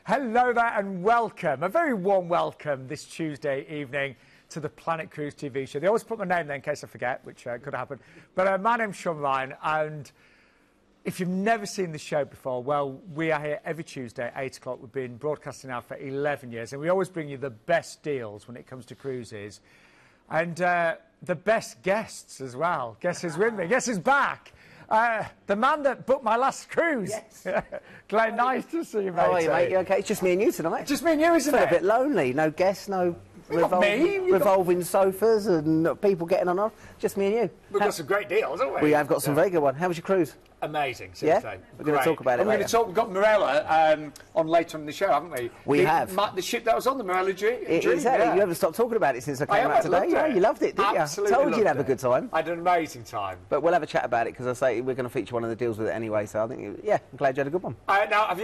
Hello there and welcome, a very warm welcome this Tuesday evening to the Planet Cruise TV show. They always put my name there in case I forget, which could happen. But my name's Sean Ryan, and if you've never seen the show before, well, we are here every Tuesday at 8 o'clock. We've been broadcasting now for 11 years, and we always bring you the best deals when it comes to cruises. And the best guests as well. Guess who's with me? Guess who's back? The man that booked my last cruise. Yes. Glenn, nice to see you, mate. How are you, mate? You okay? It's just me and you tonight. Just me and you, isn't it? A bit lonely. No guests, no revolving sofas and people getting on off. Just me and you. We've got some great deals, haven't we? We have got some very good ones. How was your cruise? Amazing, seriously. Yeah? We're going to talk about it later. We're going to talk. We've got Marella on later in the show, haven't we? We have. The ship that was on the Marella Dream. Exactly. Yeah. You haven't stopped talking about it since I came out today. Yeah, you loved it, didn't Absolutely. you? Told you you'd have a good time. I had an amazing time. But we'll have a chat about it because I say we're going to feature one of the deals with it anyway. So I think, yeah, I'm glad you had a good one. Now,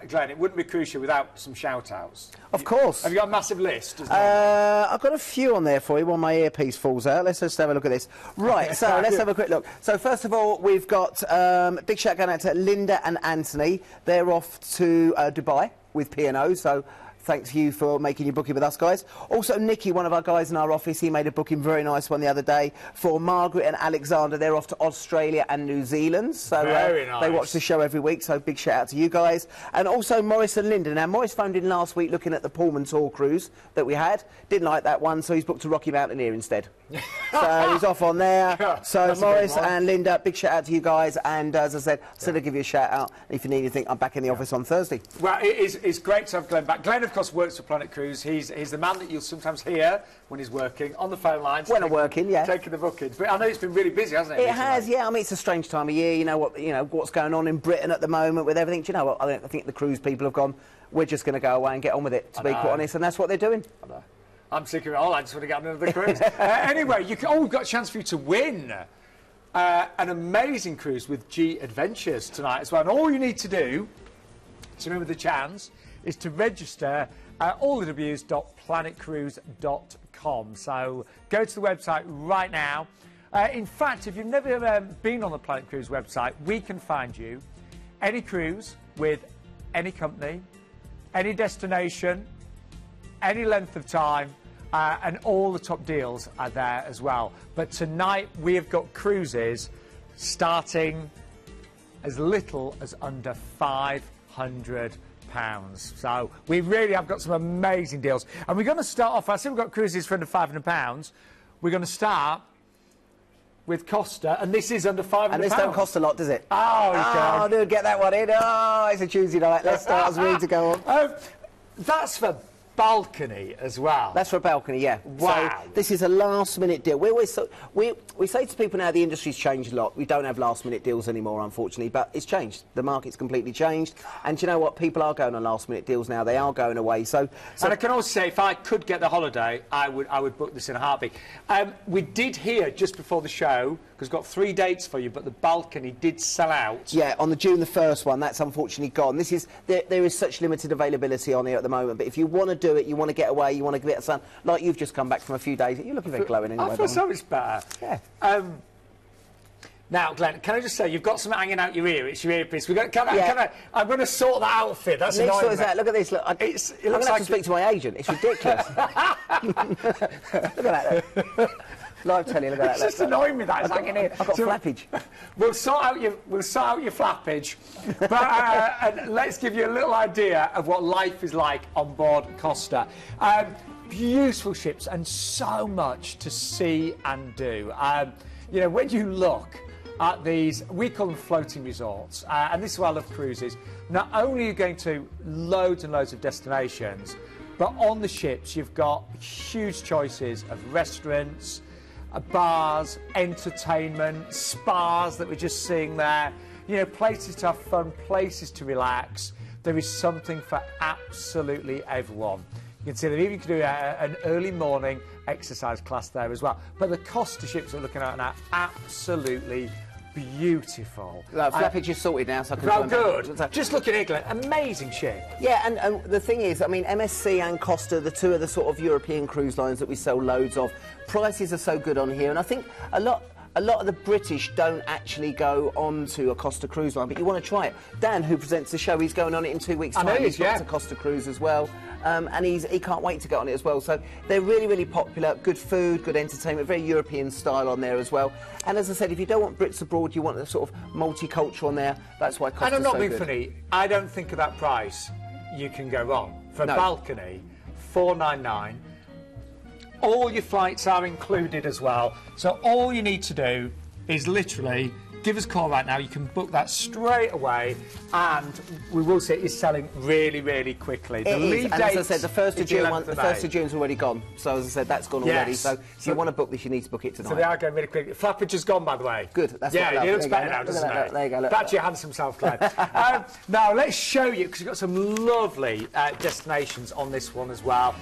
Glenn, it wouldn't be crucial without some shout-outs. Of course. Have you got a massive list? I've got a few on there for you while my earpiece falls out. Let's just have a look at this. Right, so let's have a quick look. So first of all, we've got big shout going out to Linda and Anthony. They're off to Dubai with P&O, so thanks you for making your booking with us, guys. Also, Nicky, one of our guys in our office, he made a booking, very nice one the other day, for Margaret and Alexander. They're off to Australia and New Zealand, so very nice. They watch the show every week, so big shout out to you guys. And also Maurice and Linda. Now, Maurice phoned in last week looking at the Pullman Tour cruise that we had. Didn't like that one, so he's booked a Rocky Mountaineer instead. So he's off on there. So Maurice and Linda, big shout out to you guys. And as I said, still to give you a shout out. If you need anything, I'm back in the office on Thursday. Well, it's great to have Glenn back. Glenn, of course, works for Planet Cruise. He's the man that you'll sometimes hear when he's working on the phone lines. When I'm working, yeah. Taking the bookings. But I know it's been really busy, hasn't it? It has, yeah. I mean, it's a strange time of year. You know what's going on in Britain at the moment with everything. Do you know what? I think the cruise people have gone, we're just going to go away and get on with it, to be quite honest, and that's what they're doing. I know. I'm sick of it all. I just want to get on another cruise. Anyway, we've got a chance for you to win an amazing cruise with G Adventures tonight as well. And all you need to do to remember the chance is to register at allthews.planetcruise.com. So go to the website right now. In fact, if you've never been on the Planet Cruise website, we can find you any cruise with any company, any destination, any length of time, and all the top deals are there as well. But tonight we have got cruises starting as little as under £500. So we really have got some amazing deals. And we're going to start off, I said we've got cruises for under £500. We're going to start with Costa, and this is under £500. And this don't cost a lot, does it? Oh, dude, get that one in. Oh, it's a Tuesday night. Let's start as we need to go on. That's for balcony as well. That's for a balcony, yeah. Wow. So this is a last-minute deal. We say to people now the industry's changed a lot. We don't have last-minute deals anymore, unfortunately, but it's changed. The market's completely changed. And do you know what? People are going on last-minute deals now. They are going away. So and I can also say, if I could get the holiday, I would book this in a heartbeat. We did hear just before the show, because we've got 3 dates for you, but the balcony did sell out. Yeah, on the June the 1st one, that's unfortunately gone. There is such limited availability on here at the moment, but if you want to do it, you want to get away, you want to get the sun, like you've just come back from a few days, you're looking very glowing anyway. I feel so much better. Yeah. Now, Glenn, can I just say, you've got something hanging out your ear. It's your earpiece. I'm going to sort that outfit. That's annoying. Look at this. Look, I'm going to have to speak to my agent. It's ridiculous. Look at that. Live telly, look at that. It's just annoying me that it's hanging here. I've got flappage. We'll sort out your flappage, but and let's give you a little idea of what life is like on board Costa. Beautiful ships and so much to see and do. You know, when you look at these, we call them floating resorts, and this is why I love cruises. Not only are you going to loads and loads of destinations, but on the ships you've got huge choices of restaurants, bars, entertainment, spas that we're just seeing there. You know, places to have fun, places to relax. There is something for absolutely everyone. You can see that even you can do an early morning exercise class there as well. But the Costa ships we're looking at now, absolutely beautiful. Flappage is sorted now, so I can... Oh, good. Just look at England. Amazing ship. Yeah, and the thing is, I mean, MSC and Costa, the two are the sort of European cruise lines that we sell loads of. Prices are so good on here, and I think a lot a lot of the British don't actually go on to a Costa cruise line, but you want to try it. Dan, who presents the show, he's going on it in 2 weeks' time. He's got a Costa cruise as well, and he can't wait to get on it as well. So they're really, really popular. Good food, good entertainment, very European style on there as well. And as I said, if you don't want Brits abroad, you want a sort of multicultural on there. That's why Costa's so good. And I'm not being funny. I don't think at that price you can go wrong. For a balcony, $499. All your flights are included as well. So all you need to do is literally give us a call right now. You can book that straight away, and we will see it is selling really, really quickly. It is, and as I said, the 1st of June, the 1st of June's already gone. So as I said, that's gone already. So if you want to book this, you need to book it tonight. So they are going really quickly. Flappage has gone, by the way. Good. That's what I love. He looks better now, doesn't he? There you go. That's your handsome self, Glenn. Now let's show you, because we've got some lovely destinations on this one as well.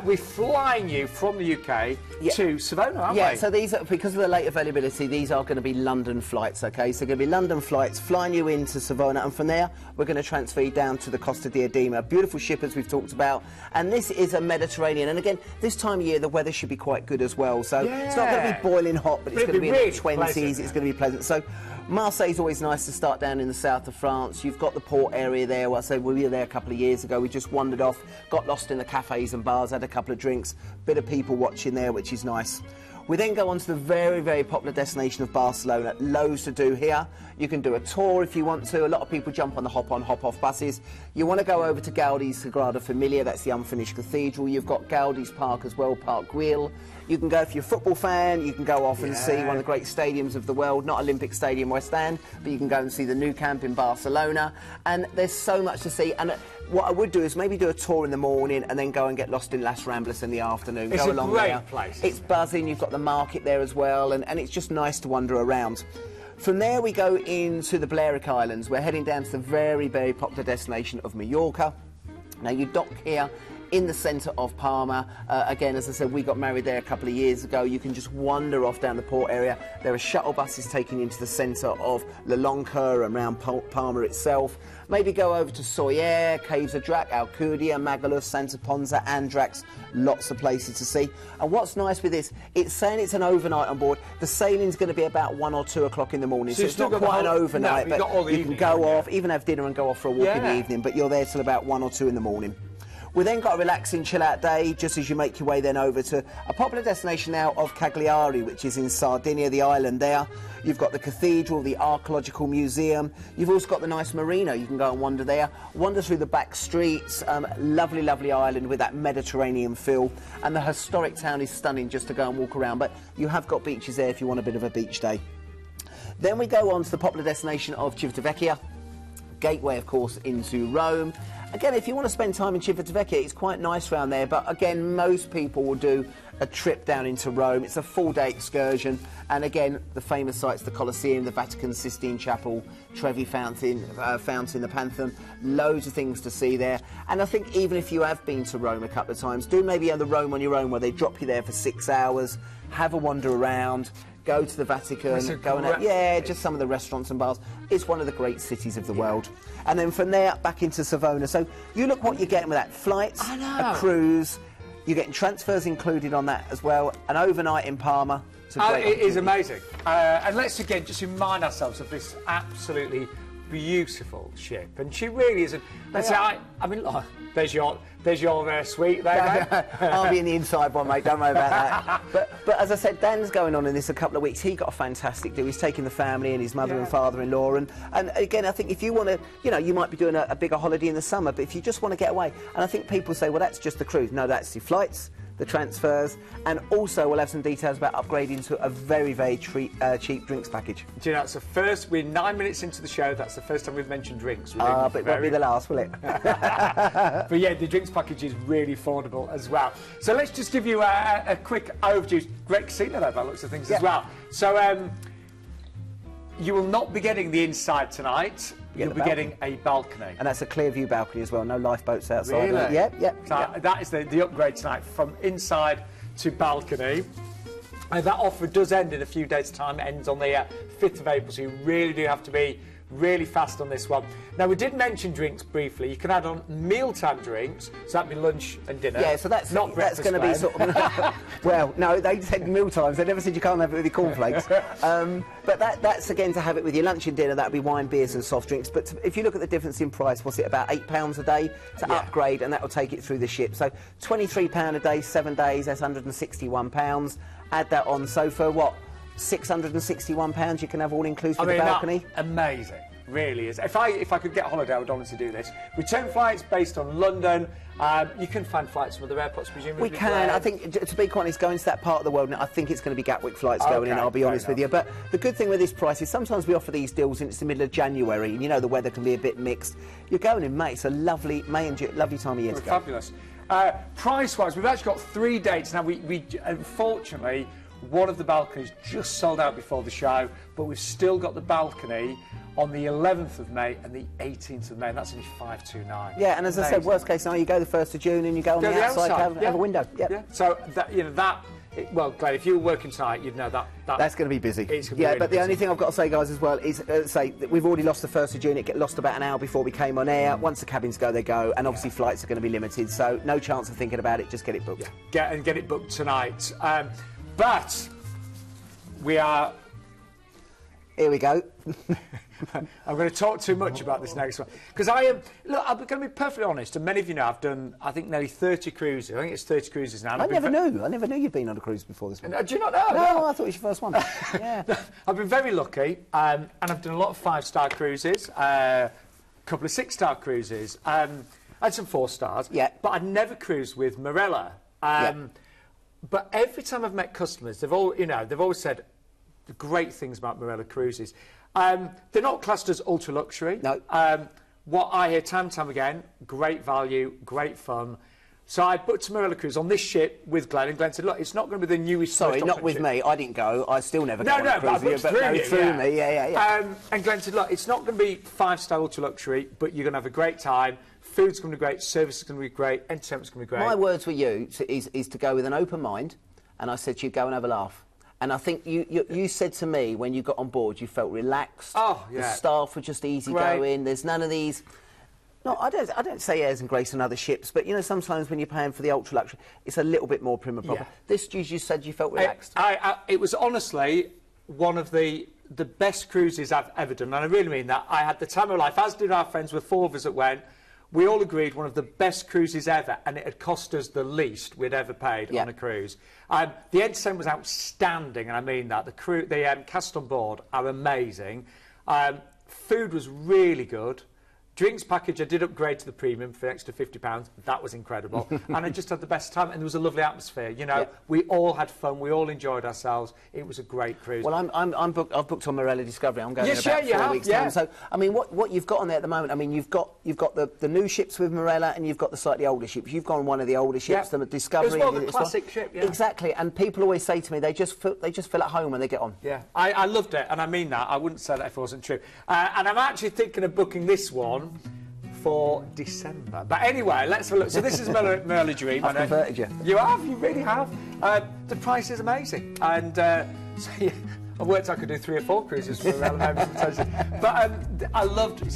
We're flying you from the UK to Savona, aren't we? Yeah. So these are, because of the late availability, these are going to be London flights. Okay, so going to be London flights flying you into Savona, and from there we're going to transfer you down to the Costa Diadema. Beautiful ship, as we've talked about, and this is a Mediterranean. And again, this time of year the weather should be quite good as well. So it's not going to be boiling hot, but it's going to be in the 20s. It's going to be pleasant. So Marseille's always nice to start down in the south of France. You've got the port area there. Well, I said we were there a couple of years ago. We just wandered off, got lost in the cafes and bars, had a couple of drinks, bit of people watching there, which is nice. We then go on to the very, very popular destination of Barcelona. Loads to do here. You can do a tour if you want to. A lot of people jump on the hop-on, hop-off buses. You want to go over to Gaudi's Sagrada Familia, that's the unfinished cathedral. You've got Gaudi's Park as well, Park Güell. You can go, if you're a football fan, you can go off and see one of the great stadiums of the world, not Olympic Stadium West End, but you can go and see the Nou Camp in Barcelona. And there's so much to see. And what I would do is maybe do a tour in the morning and then go and get lost in Las Ramblas in the afternoon. It's go a along great there. place. It's buzzing. You've got the market there as well, and it's just nice to wander around. From there we go into the Balearic Islands. We're heading down to the very, very popular destination of Mallorca. Now you dock here in the centre of Palma. Again, as I said, we got married there a couple of years ago. You can just wander off down the port area. There are shuttle buses taking you into the centre of La Lonca and around Palma itself. Maybe go over to Soyer, Caves of Drac, Alcudia, Magaluf, Santa Ponza, Andrax. Lots of places to see. And what's nice with this, it's saying it's an overnight on board. The sailing's going to be about 1 or 2 o'clock in the morning, so it's not quite an overnight, but you can go off, even have dinner and go off for a walk in the evening, but you're there till about 1 or 2 in the morning. We then got a relaxing, chill-out day, just as you make your way then over to a popular destination now of Cagliari, which is in Sardinia, the island there. You've got the cathedral, the archaeological museum. You've also got the nice marina. You can go and wander there, wander through the back streets. Lovely, lovely island with that Mediterranean feel. And the historic town is stunning just to go and walk around. But you have got beaches there if you want a bit of a beach day. Then we go on to the popular destination of Civitavecchia. Gateway, of course, into Rome. Again, if you want to spend time in Civitavecchia, it's quite nice around there, but again, most people will do a trip down into Rome. It's a full-day excursion, and again, the famous sites, the Colosseum, the Vatican Sistine Chapel, Trevi Fountain, the Pantheon, loads of things to see there. And I think even if you have been to Rome a couple of times, do maybe the Rome on your own, where they drop you there for 6 hours, have a wander around, go to the Vatican, go and just some of the restaurants and bars. It's one of the great cities of the world. And then from there, back into Savona. So you look what you're getting with that. Flights, a cruise, you're getting transfers included on that as well, an overnight in Palma. It is amazing. And let's again just remind ourselves of this absolutely beautiful ship. And she really is. I mean, look, there's your suite there, mate. I'll be in the inside one, mate. Don't worry about that. But as I said, Dan's going on in this a couple of weeks. He got a fantastic deal. He's taking the family and his mother and father-in-law. And again, I think if you want to, you might be doing a bigger holiday in the summer, but if you just want to get away, and I think people say, well, that's just the cruise. No, that's the flights, the transfers, and also we'll have some details about upgrading to a very, very cheap drinks package. Do you know, that's the first, we're 9 minutes into the show, that's the first time we've mentioned drinks. But it won't be the last, will it? But yeah, the drinks package is really affordable as well. So let's just give you a quick overview. Great casino there by the looks of things as well. So you will not be getting the inside tonight. You'll be getting a balcony. And that's a clear view balcony as well, no lifeboats outside. Really? Yep. So that is the upgrade tonight, from inside to balcony. And that offer does end in a few days' time. It ends on the 5th of April, so you really do have to be really fast on this one. Now, we did mention drinks briefly. You can add on mealtime drinks, so that'd be lunch and dinner. Yeah, so that's not that's going to be sort of... Well, no, they said meal times. They never said you can't have it with your cornflakes. But that's, again, to have it with your lunch and dinner. That would be wine, beers and soft drinks. But if you look at the difference in price, what's it, about £8 a day to upgrade, and that will take it through the ship. So £23 a day, 7 days, that's £161. Add that on. So for what, £661, you can have all-inclusive the balcony? Amazing. Really is. If I could get a holiday, I would honestly do this. Return flights based on London. You can find flights from other airports, presumably. We can. I think, to be quite honest, going to that part of the world, I think it's going to be Gatwick flights going in, I'll be honest with you. But the good thing with this price is sometimes we offer these deals and it's the middle of January, and you know the weather can be a bit mixed. You're going in May. It's a lovely lovely time of year to go. Fabulous. Price-wise, we've actually got 3 dates. Now, we unfortunately, one of the balconies just sold out before the show, but we've still got the balcony on the 11th of May and the 18th of May, and that's only 529. Yeah, and as I said, worst case scenario, you go the 1st of June and you go on the outside, have a window. Yep. Yeah. So, well, Glenn, if you were working tonight, you'd know that that's going to be busy. It's gonna be really but the busy. only thing I've got to say, guys, as well, is say that we've already lost the 1st of June. It get lost about an hour before we came on air. Once the cabins go, they go, and obviously flights are going to be limited, so no chance of thinking about it. Just get it booked. Yeah. Get it booked tonight. But we are... Here we go. I'm going to talk too much about this next one because I am. Look, I'm going to be perfectly honest, and many of you know I've done, I think, nearly 30 cruises. I think it's 30 cruises now. I never knew you'd been on a cruise before this one. Do you not know? No, I thought it was your first one. Yeah. I've been very lucky, and I've done a lot of 5-star cruises, a couple of 6-star cruises, I had some 4 stars. Yeah. But I'd never cruised with Marella. But every time I've met customers, they've always said the great things about Marella cruises. They're not classed as ultra luxury. No. What I hear time and time again, great value, great fun. So I booked a Marella cruise on this ship with Glenn, and Glenn said, look, it's not going to be the newest... Sorry, not with me. I didn't go. I still never go on a cruise with you, but through me. Yeah. And Glenn said, look, it's not going to be 5-star ultra luxury, but you're going to have a great time. Food's going to be great, service is going to be great, entertainment's going to be great. My words with you is to go with an open mind, and I said to you, go and have a laugh. And I think you said to me when you got on board, you felt relaxed. Oh, yeah. The staff were just easy going. There's none of these... No, I don't say airs and grace on other ships, but, you know, sometimes when you're paying for the ultra-luxury, it's a little bit more prim and proper. Yeah. This, you said you felt relaxed. It was honestly one of the best cruises I've ever done, and I really mean that. I had the time of life, as did our friends. With 4 of us that went. We all agreed one of the best cruises ever, and it had cost us the least we'd ever paid on a cruise. The entertainment was outstanding, and I mean that. The cast on board are amazing. Food was really good. Drinks package, I did upgrade to the premium for an extra £50. That was incredible. And I just had the best time, and there was a lovely atmosphere. You know, we all had fun. We all enjoyed ourselves. It was a great cruise. Well, I've booked on Marella Discovery. I'm going in about 4 weeks' time. So, I mean, what you've got on there at the moment, I mean, you've got the new ships with Marella, and you've got the slightly older ships. You've gone on one of the older ships, the Discovery. It was more the classic ship, Exactly, and people always say to me, they just feel at home when they get on. Yeah, I loved it, and I mean that. I wouldn't say that if it wasn't true. And I'm actually thinking of booking this one for December. But anyway, let's have a look. So this is Marella Dream. I've converted you. You have, you really have. The price is amazing. And so, yeah, I worked out I could do 3 or 4 cruises for Marella. But I loved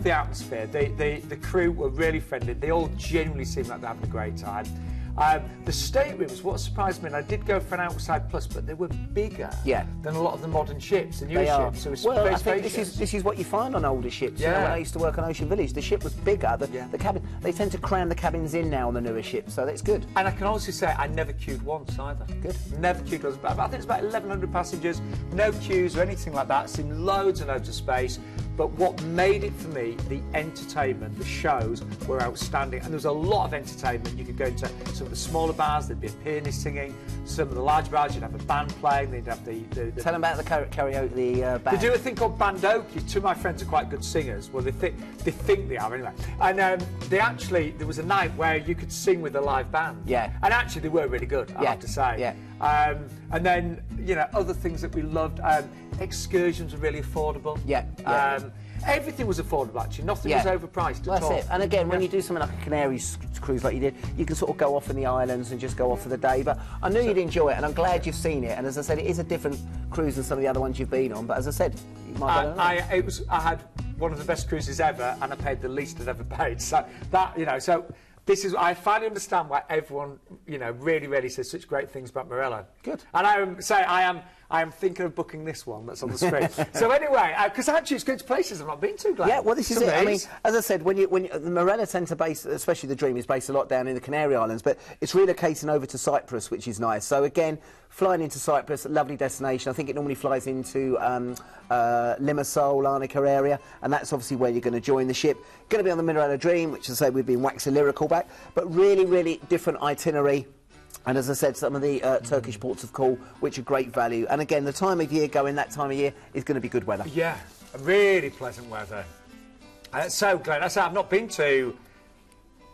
the atmosphere. The crew were really friendly. They all genuinely seemed like they're having a great time. The staterooms, what surprised me, and I did go for an outside plus, but they were bigger than a lot of the modern ships, the newer ships. So it was I think this is what you find on older ships. You know, when I used to work on Ocean Village, the ship was bigger. The cabin, they tend to cram the cabins in now on the newer ships, so that's good. And I can also say I never queued once either. Good. Never queued once. I think it's about 1,100 passengers, no queues or anything like that. Seen loads and loads of space. But what made it for me, the entertainment, the shows were outstanding. And there was a lot of entertainment. You could go into some of the smaller bars, there'd be a pianist singing. Some of the large bars, you'd have a band playing, they'd have the Tell them about the karaoke, the band. They do a thing called bandoki. 2 of my friends are quite good singers. Well, they think they are anyway. And there was a night where you could sing with a live band. Yeah. And actually, they were really good, I have to say. Yeah. And then, you know, other things that we loved. Excursions were really affordable. Yeah. Everything was affordable, actually. Nothing was overpriced at all. That's it. And again, when you do something like a Canaries cruise like you did, you can sort of go off in the islands and just go off for the day. But I knew you'd enjoy it, and I'm glad you've seen it. And as I said, it is a different cruise than some of the other ones you've been on. But as I said, you might go I had one of the best cruises ever, and I paid the least I'd ever paid. So that, you know, this is, I finally understand why everyone, you know, really says such great things about Marella. Good. And I am thinking of booking this one that's on the screen. So anyway, because actually it's going to places I've not been to, Glenn. Yeah, well, this is it. I mean, as I said, when the Marella Centre base, especially the Dream, is based a lot down in the Canary Islands, but it's relocating over to Cyprus, which is nice. So again, flying into Cyprus, lovely destination. I think it normally flies into Limassol, Larnaca area, and that's obviously where you're going to join the ship. Going to be on the Marella Dream, which, as I say, we've been waxing lyrical back, but really different itinerary. And as I said, some of the Turkish ports of call, which are great value. And again, the time of year going that time of year is going to be good weather. Yeah, really pleasant weather. So, Glenn,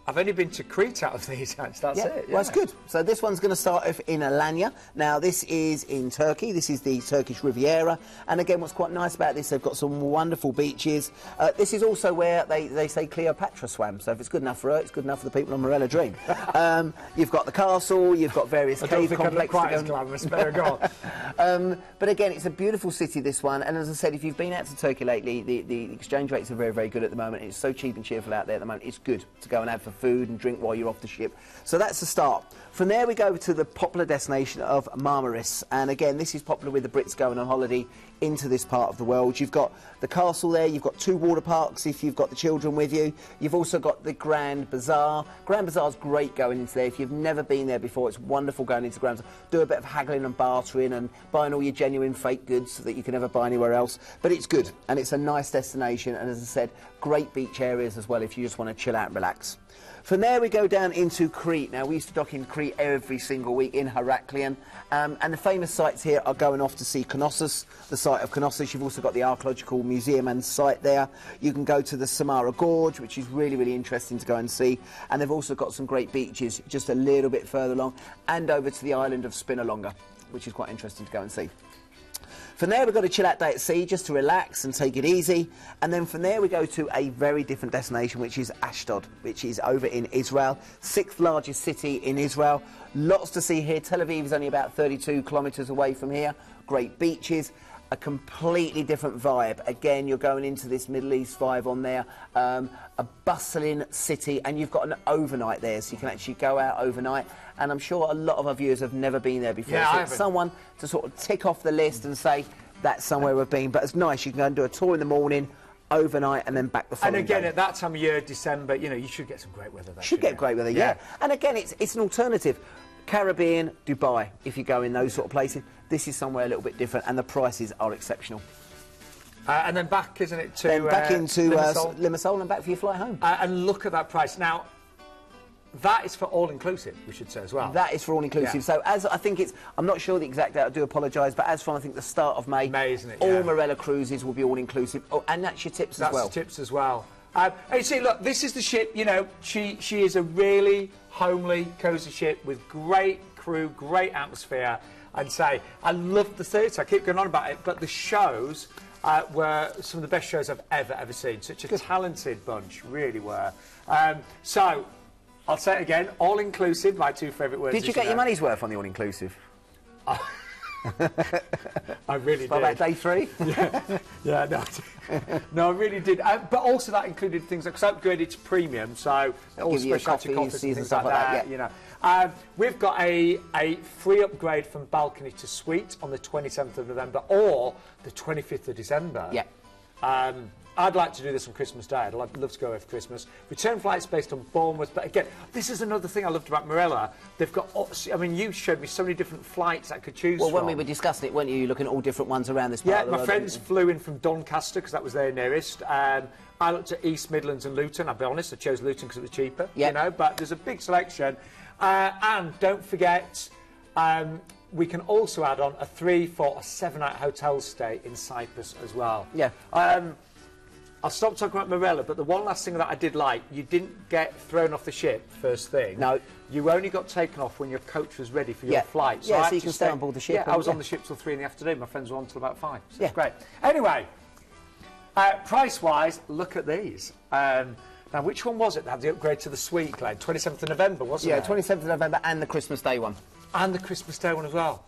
I've only been to Crete out of these, that's it. Yeah. Well, that's good. So this one's going to start off in Alanya. Now, this is in Turkey. This is the Turkish Riviera. And again, what's quite nice about this, they've got some wonderful beaches. This is also where they say Cleopatra swam. So if it's good enough for her, it's good enough for the people on Marella Dream. You've got the castle, you've got various cave complexes. Quite as glamorous, but go on. But again, it's a beautiful city, this one. And as I said, if you've been out to Turkey lately, the exchange rates are very good at the moment. It's so cheap and cheerful out there at the moment. It's good to go and have for food and drink while you're off the ship. So that's the start. From there we go to the popular destination of Marmaris, and again this is popular with the Brits going on holiday into this part of the world. You've got the castle there, you've got 2 water parks if you've got the children with you. You've also got the Grand Bazaar. Grand Bazaar's great going into there. If you've never been there before, it's wonderful going into Grand Bazaar. Do a bit of haggling and bartering and buying all your genuine fake goods that you can never buy anywhere else. But it's good, and it's a nice destination, and as I said, great beach areas as well if you just want to chill out and relax. From there we go down into Crete. Now, we used to dock in Crete every single week in Heraklion, and the famous sites here are going off to see Knossos, the site of Knossos. You've also got the Archaeological Museum and site there. You can go to the Samara Gorge, which is really interesting to go and see, and they've also got some great beaches just a little bit further along, and over to the island of Spinalonga, which is quite interesting to go and see. From there, we've got a chill-out day at sea just to relax and take it easy. And then from there, we go to a very different destination, which is Ashdod, which is over in Israel. 6th largest city in Israel. Lots to see here. Tel Aviv is only about 32 kilometres away from here. Great beaches. A completely different vibe. Again, you're going into this Middle East vibe on there. A bustling city, and you've got an overnight there, so you can actually go out overnight. And I'm sure a lot of our viewers have never been there before. Yeah, so it's someone to sort of tick off the list and say, that's somewhere we've been. But it's nice. You can go and do a tour in the morning, overnight, and then back the following day. And again, day. At that time of year, December, you know, you should get some great weather there. Should get great weather, yeah. And again, it's an alternative. Caribbean, Dubai, if you go in those sort of places, this is somewhere a little bit different, and the prices are exceptional. And then back, isn't it, to then back into Limassol. Limassol and back for your flight home. And look at that price. Now, that is for all-inclusive, we should say as well. That is for all-inclusive. Yeah. So as I think it's, I'm not sure the exact date, I do apologise, but as from I think the start of May, isn't it? All Marella cruises will be all-inclusive. Oh, and that's your tips as well. That's tips as well. And you see, look, this is the ship, you know, she is a really homely, cosy ship with great crew, great atmosphere. And say, I love the theatre, I keep going on about it, but the shows were some of the best shows I've ever seen. Such a talented bunch, really were. So, I'll say it again, all-inclusive, my 2 favourite words. Did you get your money's worth on the all-inclusive? I really did. About day 3? No, I really did. But also that included things like, because upgraded to premium, so all specialty coffees and things like that, you know. We've got a free upgrade from balcony to suite on the 27th of November or the 25th of December. Yeah. I'd like to do this on Christmas Day. I'd love to go away for Christmas. Return flight's based on Bournemouth, but again, this is another thing I loved about Marella. They've got, I mean, you showed me so many different flights I could choose from. Well, when we were discussing it, weren't you looking at all different ones around this part of the world? Yeah, my friends flew in from Doncaster because that was their nearest. I looked at East Midlands and Luton. I'll be honest, I chose Luton because it was cheaper. You know, but there's a big selection. And don't forget, we can also add on a 3, 4, or 7-night hotel stay in Cyprus as well. Yeah. I'll stop talking about Marella, but the one last thing that I did like, you didn't get thrown off the ship first thing. No. You only got taken off when your coach was ready for your flight. So so you can stay on board the ship. Yeah, I was on the ship till 3 in the afternoon. My friends were on till about 5. So yeah. it's great. Anyway, price-wise, look at these. Now, which one was it that had the upgrade to the suite, Glenn? 27th of November, wasn't it? Yeah, 27th of November and the Christmas Day one. And the Christmas Day one as well.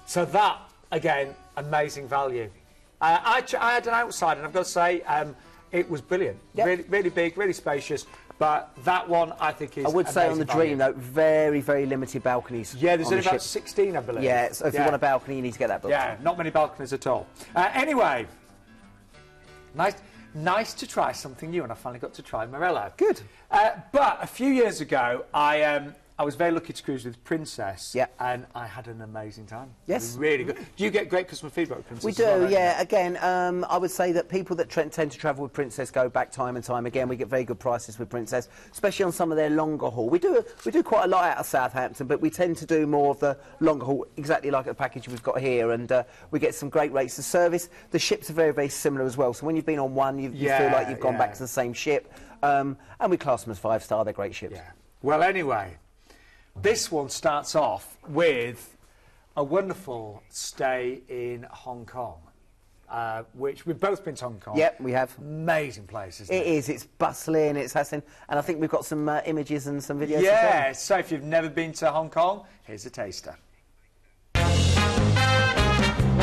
So that, again, amazing value. I had an outside, and I've got to say, it was brilliant. Yep. Really, really big, really spacious. But that one, I think, is I would say on the value. Dream, though, very, very limited balconies. Yeah, there's only the about ship. 16, I believe. Yeah, so if you want a balcony, you need to get that booked. Yeah, not many balconies at all. Anyway, nice to try something new, and I finally got to try Marella. Good. But a few years ago, I was very lucky to cruise with Princess, and I had an amazing time. Yes. Really good. Do you get great customer feedback with Princess? We do, yeah. Again, I would say that people that tend to travel with Princess go back time and time again. We get very good prices with Princess, especially on some of their longer haul. We do quite a lot out of Southampton, but we tend to do more of the longer haul, exactly like the package we've got here, and we get some great rates of service. The ships are very, very similar as well, so when you've been on one, you feel like you've gone back to the same ship, and we class them as 5-star. They're great ships. Yeah. Well, anyway, this one starts off with a wonderful stay in Hong Kong, which we've both been to Hong Kong. Yep, we have. Amazing place, isn't it? It is. It's bustling, it's hustling, and I think we've got some images and some videos. Yeah, so if you've never been to Hong Kong, here's a taster.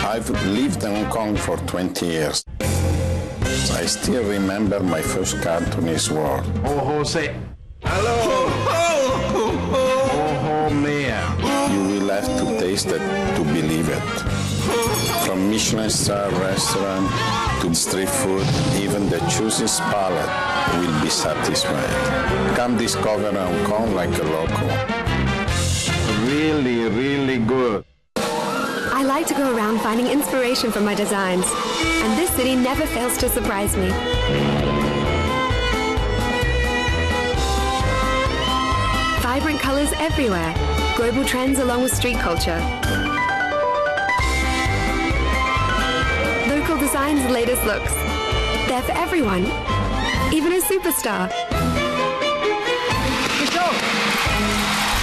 I've lived in Hong Kong for 20 years. I still remember my first cartoonist word. Oh, Jose. Hello. Oh, man. You will have to taste it to believe it. From Michelin star restaurant to street food, even the choosest palate will be satisfied. Come discover Hong Kong like a local. Really, really good. I like to go around finding inspiration for my designs, and this city never fails to surprise me. Vibrant colors everywhere, global trends along with street culture. Local designs and latest looks. They're for everyone, even a superstar.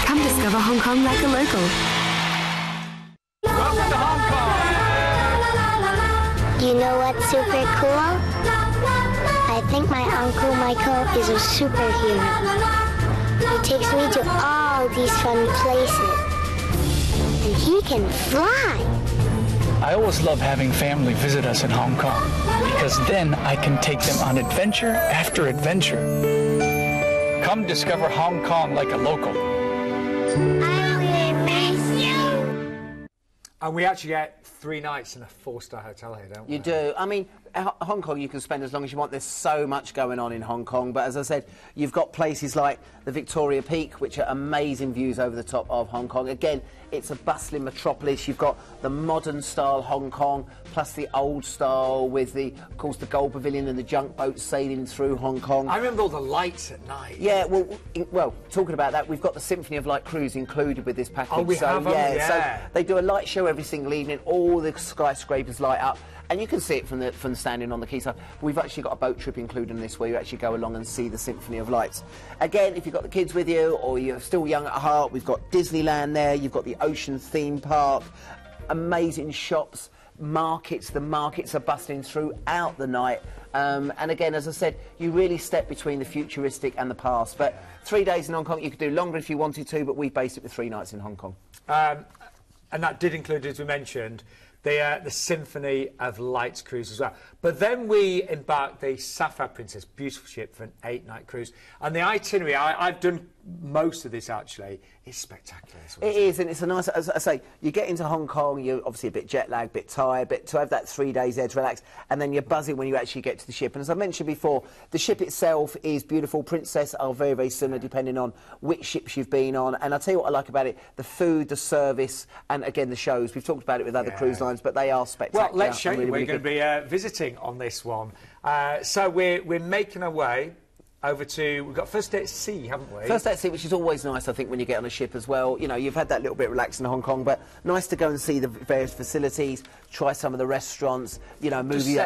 Come discover Hong Kong like a local. Welcome to Hong Kong! You know what's super cool? I think my Uncle Michael is a superhero. He takes me to all these fun places. And he can fly. I always love having family visit us in Hong Kong, because then I can take them on adventure after adventure. Come discover Hong Kong like a local. I will miss you. And we actually get 3 nights in a 4-star hotel here, don't we? You do. I mean, Hong Kong you can spend as long as you want. There's so much going on in Hong Kong. But as I said, you've got places like the Victoria Peak, which are amazing views over the top of Hong Kong. Again, it's a bustling metropolis. You've got the modern style Hong Kong, plus the old style with the, of course, the Gold Pavilion and the junk boats sailing through Hong Kong. I remember all the lights at night. Yeah, well, talking about that, we've got the Symphony of Light cruise included with this package. Oh, we have them? Yeah. So they do a light show every single evening. All the skyscrapers light up, and you can see it from standing on the quayside. We've actually got a boat trip included in this where you actually go along and see the Symphony of Lights. Again, if you've got the kids with you or you're still young at heart, we've got Disneyland there. You've got the Ocean theme park, amazing shops, markets. The markets are bustling throughout the night. And again, as I said, you really step between the futuristic and the past. But 3 days in Hong Kong, you could do longer if you wanted to, but we based it with 3 nights in Hong Kong. And that did include, as we mentioned, the Symphony of Lights cruise as well. But then we embarked the Sapphire Princess, beautiful ship, for an 8-night cruise. And the itinerary, I've done most of this actually, is spectacular. It is, and it's a nice, as I say, you get into Hong Kong, you're obviously a bit jet lagged, a bit tired, but to have that 3 days there to relax, and then you're buzzing when you actually get to the ship. And as I mentioned before, the ship itself is beautiful. Princess are very, very similar depending on which ships you've been on. And I'll tell you what I like about it, the food, the service, and again, the shows. We've talked about it with other cruise lines, but they are spectacular. Well, let's show you. Really, we're really going to be visiting on this one. So we're making our way over to, we've got first day at sea, haven't we? First day at sea, which is always nice, I think, when you get on a ship as well. You know, you've had that little bit relaxed in Hong Kong, but nice to go and see the various facilities, try some of the restaurants, you know, movie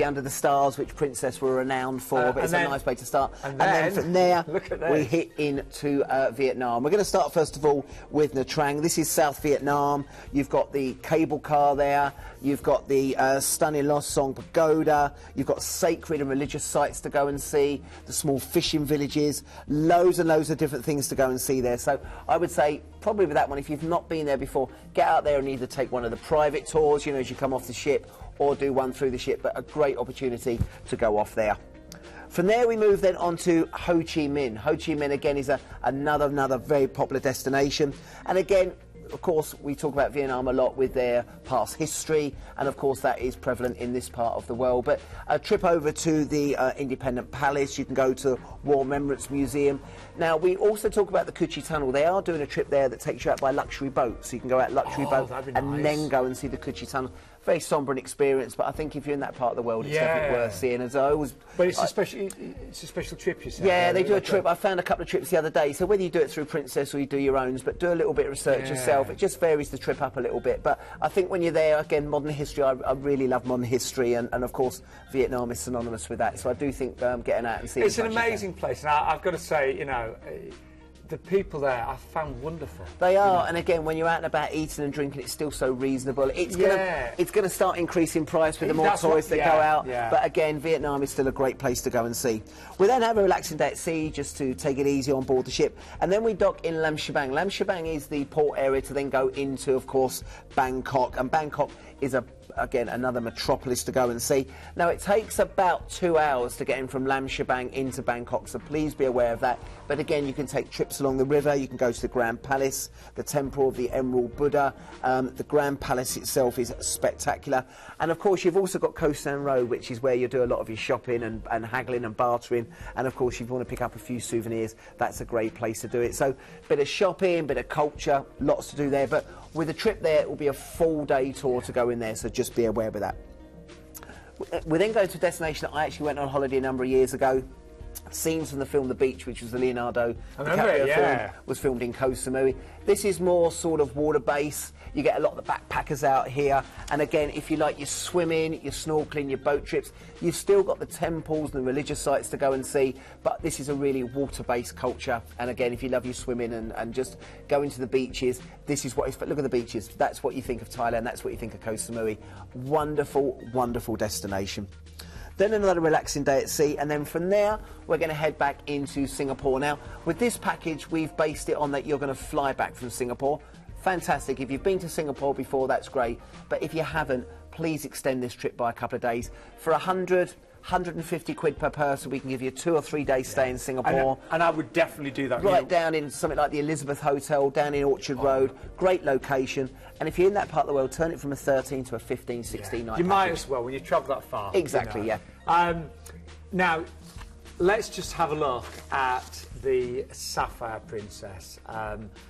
Under the Stars, which Princess were renowned for, but it's a nice place to start. And then from there, we hit into Vietnam. We're going to start, first of all, with Nha Trang. This is South Vietnam. You've got the cable car there. You've got the stunning Lost Song Pagoda. You've got sacred and religious sites to go and see, the small fishing villages, loads and loads of different things to go and see there. So I would say, probably with that one, if you've not been there before, get out there and either take one of the private tours, you know, as you come off the ship, or do one through the ship, but a great opportunity to go off there. From there we move then on to Ho Chi Minh. Ho Chi Minh again is another very popular destination, and again, of course, we talk about Vietnam a lot with their past history, and of course that is prevalent in this part of the world. But a trip over to the Independent Palace, you can go to War Remembrance Museum. Now, we also talk about the Coochie Tunnel. They are doing a trip there that takes you out by luxury boat, so you can go out luxury boat and then go and see the Coochie Tunnel. Very sombre experience, but I think if you're in that part of the world, it's definitely worth seeing. As I always, but it's a special trip, you say. Yeah, they do a trip. I found a couple of trips the other day. So whether you do it through Princess or you do your own, but do a little bit of research yourself. It just varies the trip up a little bit. But I think when you're there, again, modern history. I really love modern history, and of course Vietnam is synonymous with that. So I do think getting out and seeing. It's an amazing place, and I've got to say, you know. The people there I found wonderful. They are, and again, when you're out and about eating and drinking, it's still so reasonable. It's gonna start increasing price with the more tourists that go out. But again, Vietnam is still a great place to go and see. We then have a relaxing day at sea, just to take it easy on board the ship, and then we dock in Lam Shabang. Lam Shabang is the port area to then go into, of course, Bangkok, and Bangkok is again another metropolis to go and see. Now it takes about 2 hours to get in from Lam Shabang into Bangkok, so please be aware of that. But again, you can take trips along the river, you can go to the Grand Palace, the Temple of the Emerald Buddha. The Grand Palace itself is spectacular, and of course you've also got Koh San Road, which is where you do a lot of your shopping and haggling and bartering, and of course if you want to pick up a few souvenirs, that's a great place to do it. So bit of shopping, bit of culture, lots to do there, but with a trip there, it will be a full day tour to go in there, so just be aware of that. We then go to a destination that I actually went on holiday a number of years ago. Scenes from the film The Beach, which was the Leonardo DiCaprio film, was filmed in Koh Samui. This is more sort of water-based. You get a lot of the backpackers out here, and again, if you like your swimming, your snorkeling, your boat trips, you've still got the temples and the religious sites to go and see, but this is a really water-based culture. And again, if you love your swimming and just going to the beaches, this is what it's. Look at the beaches. That's what you think of Thailand. That's what you think of Koh Samui. Wonderful, wonderful destination. Then another relaxing day at sea, and then from there we're going to head back into Singapore. Now, with this package, we've based it on that you're going to fly back from Singapore. Fantastic. If you've been to Singapore before, that's great. But if you haven't, please extend this trip by a couple of days. For 150 quid per person, we can give you a 2 or 3 day stay in Singapore. And I would definitely do that. Right down in something like the Elizabeth Hotel, down in Orchard Road. Great location. And if you're in that part of the world, turn it from a 13 to a 15, 16 night You package. Might as well when you travel that far. Exactly, you know. Now, let's just have a look at the Sapphire Princess.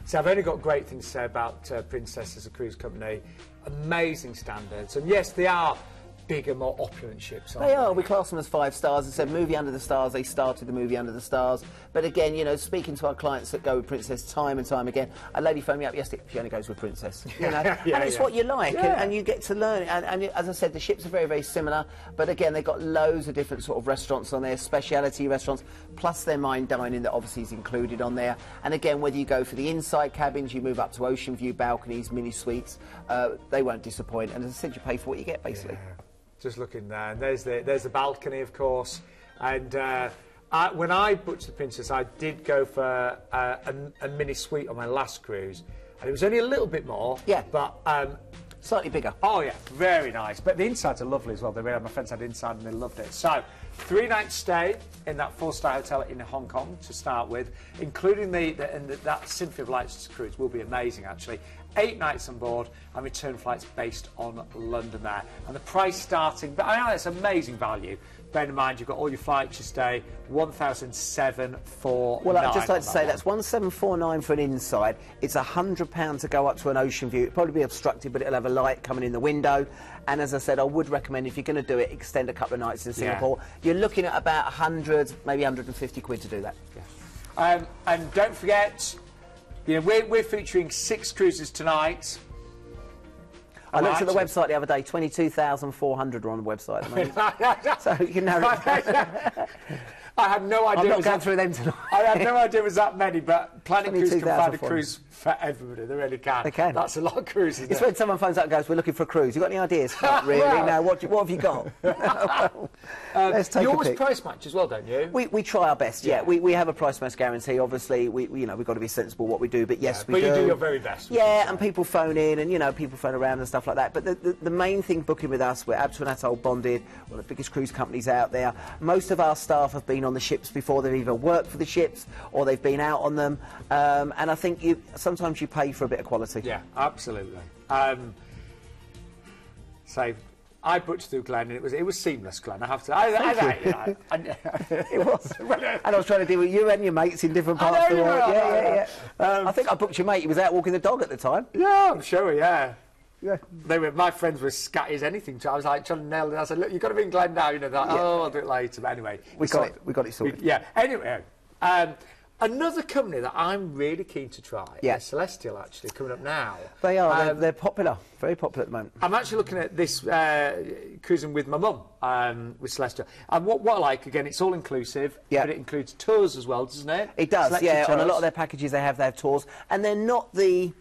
So I've only got great things to say about Princess as a cruise company. Amazing standards. And yes, they are bigger, more opulent ships, aren't they? Are. We class them as 5 stars. As I said, movie Under the Stars, they started the movie Under the Stars. But again, you know, speaking to our clients that go with Princess time and time again, a lady phoned me up yesterday, she only goes with Princess. You know? And it's what you like, and you get to learn. And as I said, the ships are very, very similar. But again, they've got loads of different sort of restaurants on there, speciality restaurants, plus their mine dining that obviously is included on there. And again, whether you go for the inside cabins, you move up to ocean view balconies, mini suites, they won't disappoint. And as I said, you pay for what you get, basically. Just looking there, and there's the balcony, of course. And when I booked the Princess, I did go for a mini suite on my last cruise, and it was only a little bit more. Yeah. But slightly bigger. Oh yeah, very nice. But the insides are lovely as well. My friends had inside and they loved it. So 3 nights stay in that 4-star hotel in Hong Kong to start with, including that Symphony of Lights cruise will be amazing actually. 8 nights on board and return flights based on London there. And the price starting, but I know it's amazing value. Bear in mind, you've got all your flights, your stay, 1,749. Well, I'd just like to say that's 1,749 for an inside. It's £100 to go up to an ocean view. It'll probably be obstructed, but it'll have a light coming in the window. And as I said, I would recommend, if you're going to do it, extend a couple of nights in Singapore. You're looking at about 100, maybe 150 quid to do that. And don't forget, you know, we're featuring 6 cruises tonight. I looked at the website the other day, 22,400 are on the website at the moment. So you can narrow it down. I had no idea. I'm not going through them tonight. I had no idea it was that many, but Planet Cruise can find a cruise for everybody. They really can. They can. That's a lot of cruises. It's when someone phones up and goes, we're looking for a cruise. You got any ideas? Not really. No. What have you got? Let's take you a always pick. price match as well, don't you? We try our best, yeah. We have a price match guarantee. Obviously, we've got to be sensible what we do, but yes, we do. But you do your very best. Yeah, and people phone in, and people phone around and stuff like that. But the main thing booking with us, we're Absolute Atoll bonded, one of the biggest cruise companies out there. Most of our staff have been on the ships before. They've either worked for the ships or they've been out on them. And I think sometimes you pay for a bit of quality. Yeah, absolutely. So I booked through Glenn, and it was seamless, Glenn. I have to. It was. And I was trying to deal with you and your mates in different parts of the world. Yeah. I think I booked your mate. He was out walking the dog at the time. Yeah, I'm sure. Yeah. Yeah. My friends were scatty as anything. I was like trying to nail it. I said, look, you've got to be in Glen now. I'll do it later. But anyway, we got it sorted. Yeah. Anyway, another company that I'm really keen to try is Celestyal, actually, coming up now. They are. They're popular. Very popular at the moment. I'm actually looking at this cruising with my mum with Celestyal. And what I like, again, it's all inclusive, but it includes tours as well, doesn't it? It does, Selected yeah. tours. On a lot of their packages, they have tours. And they're not the...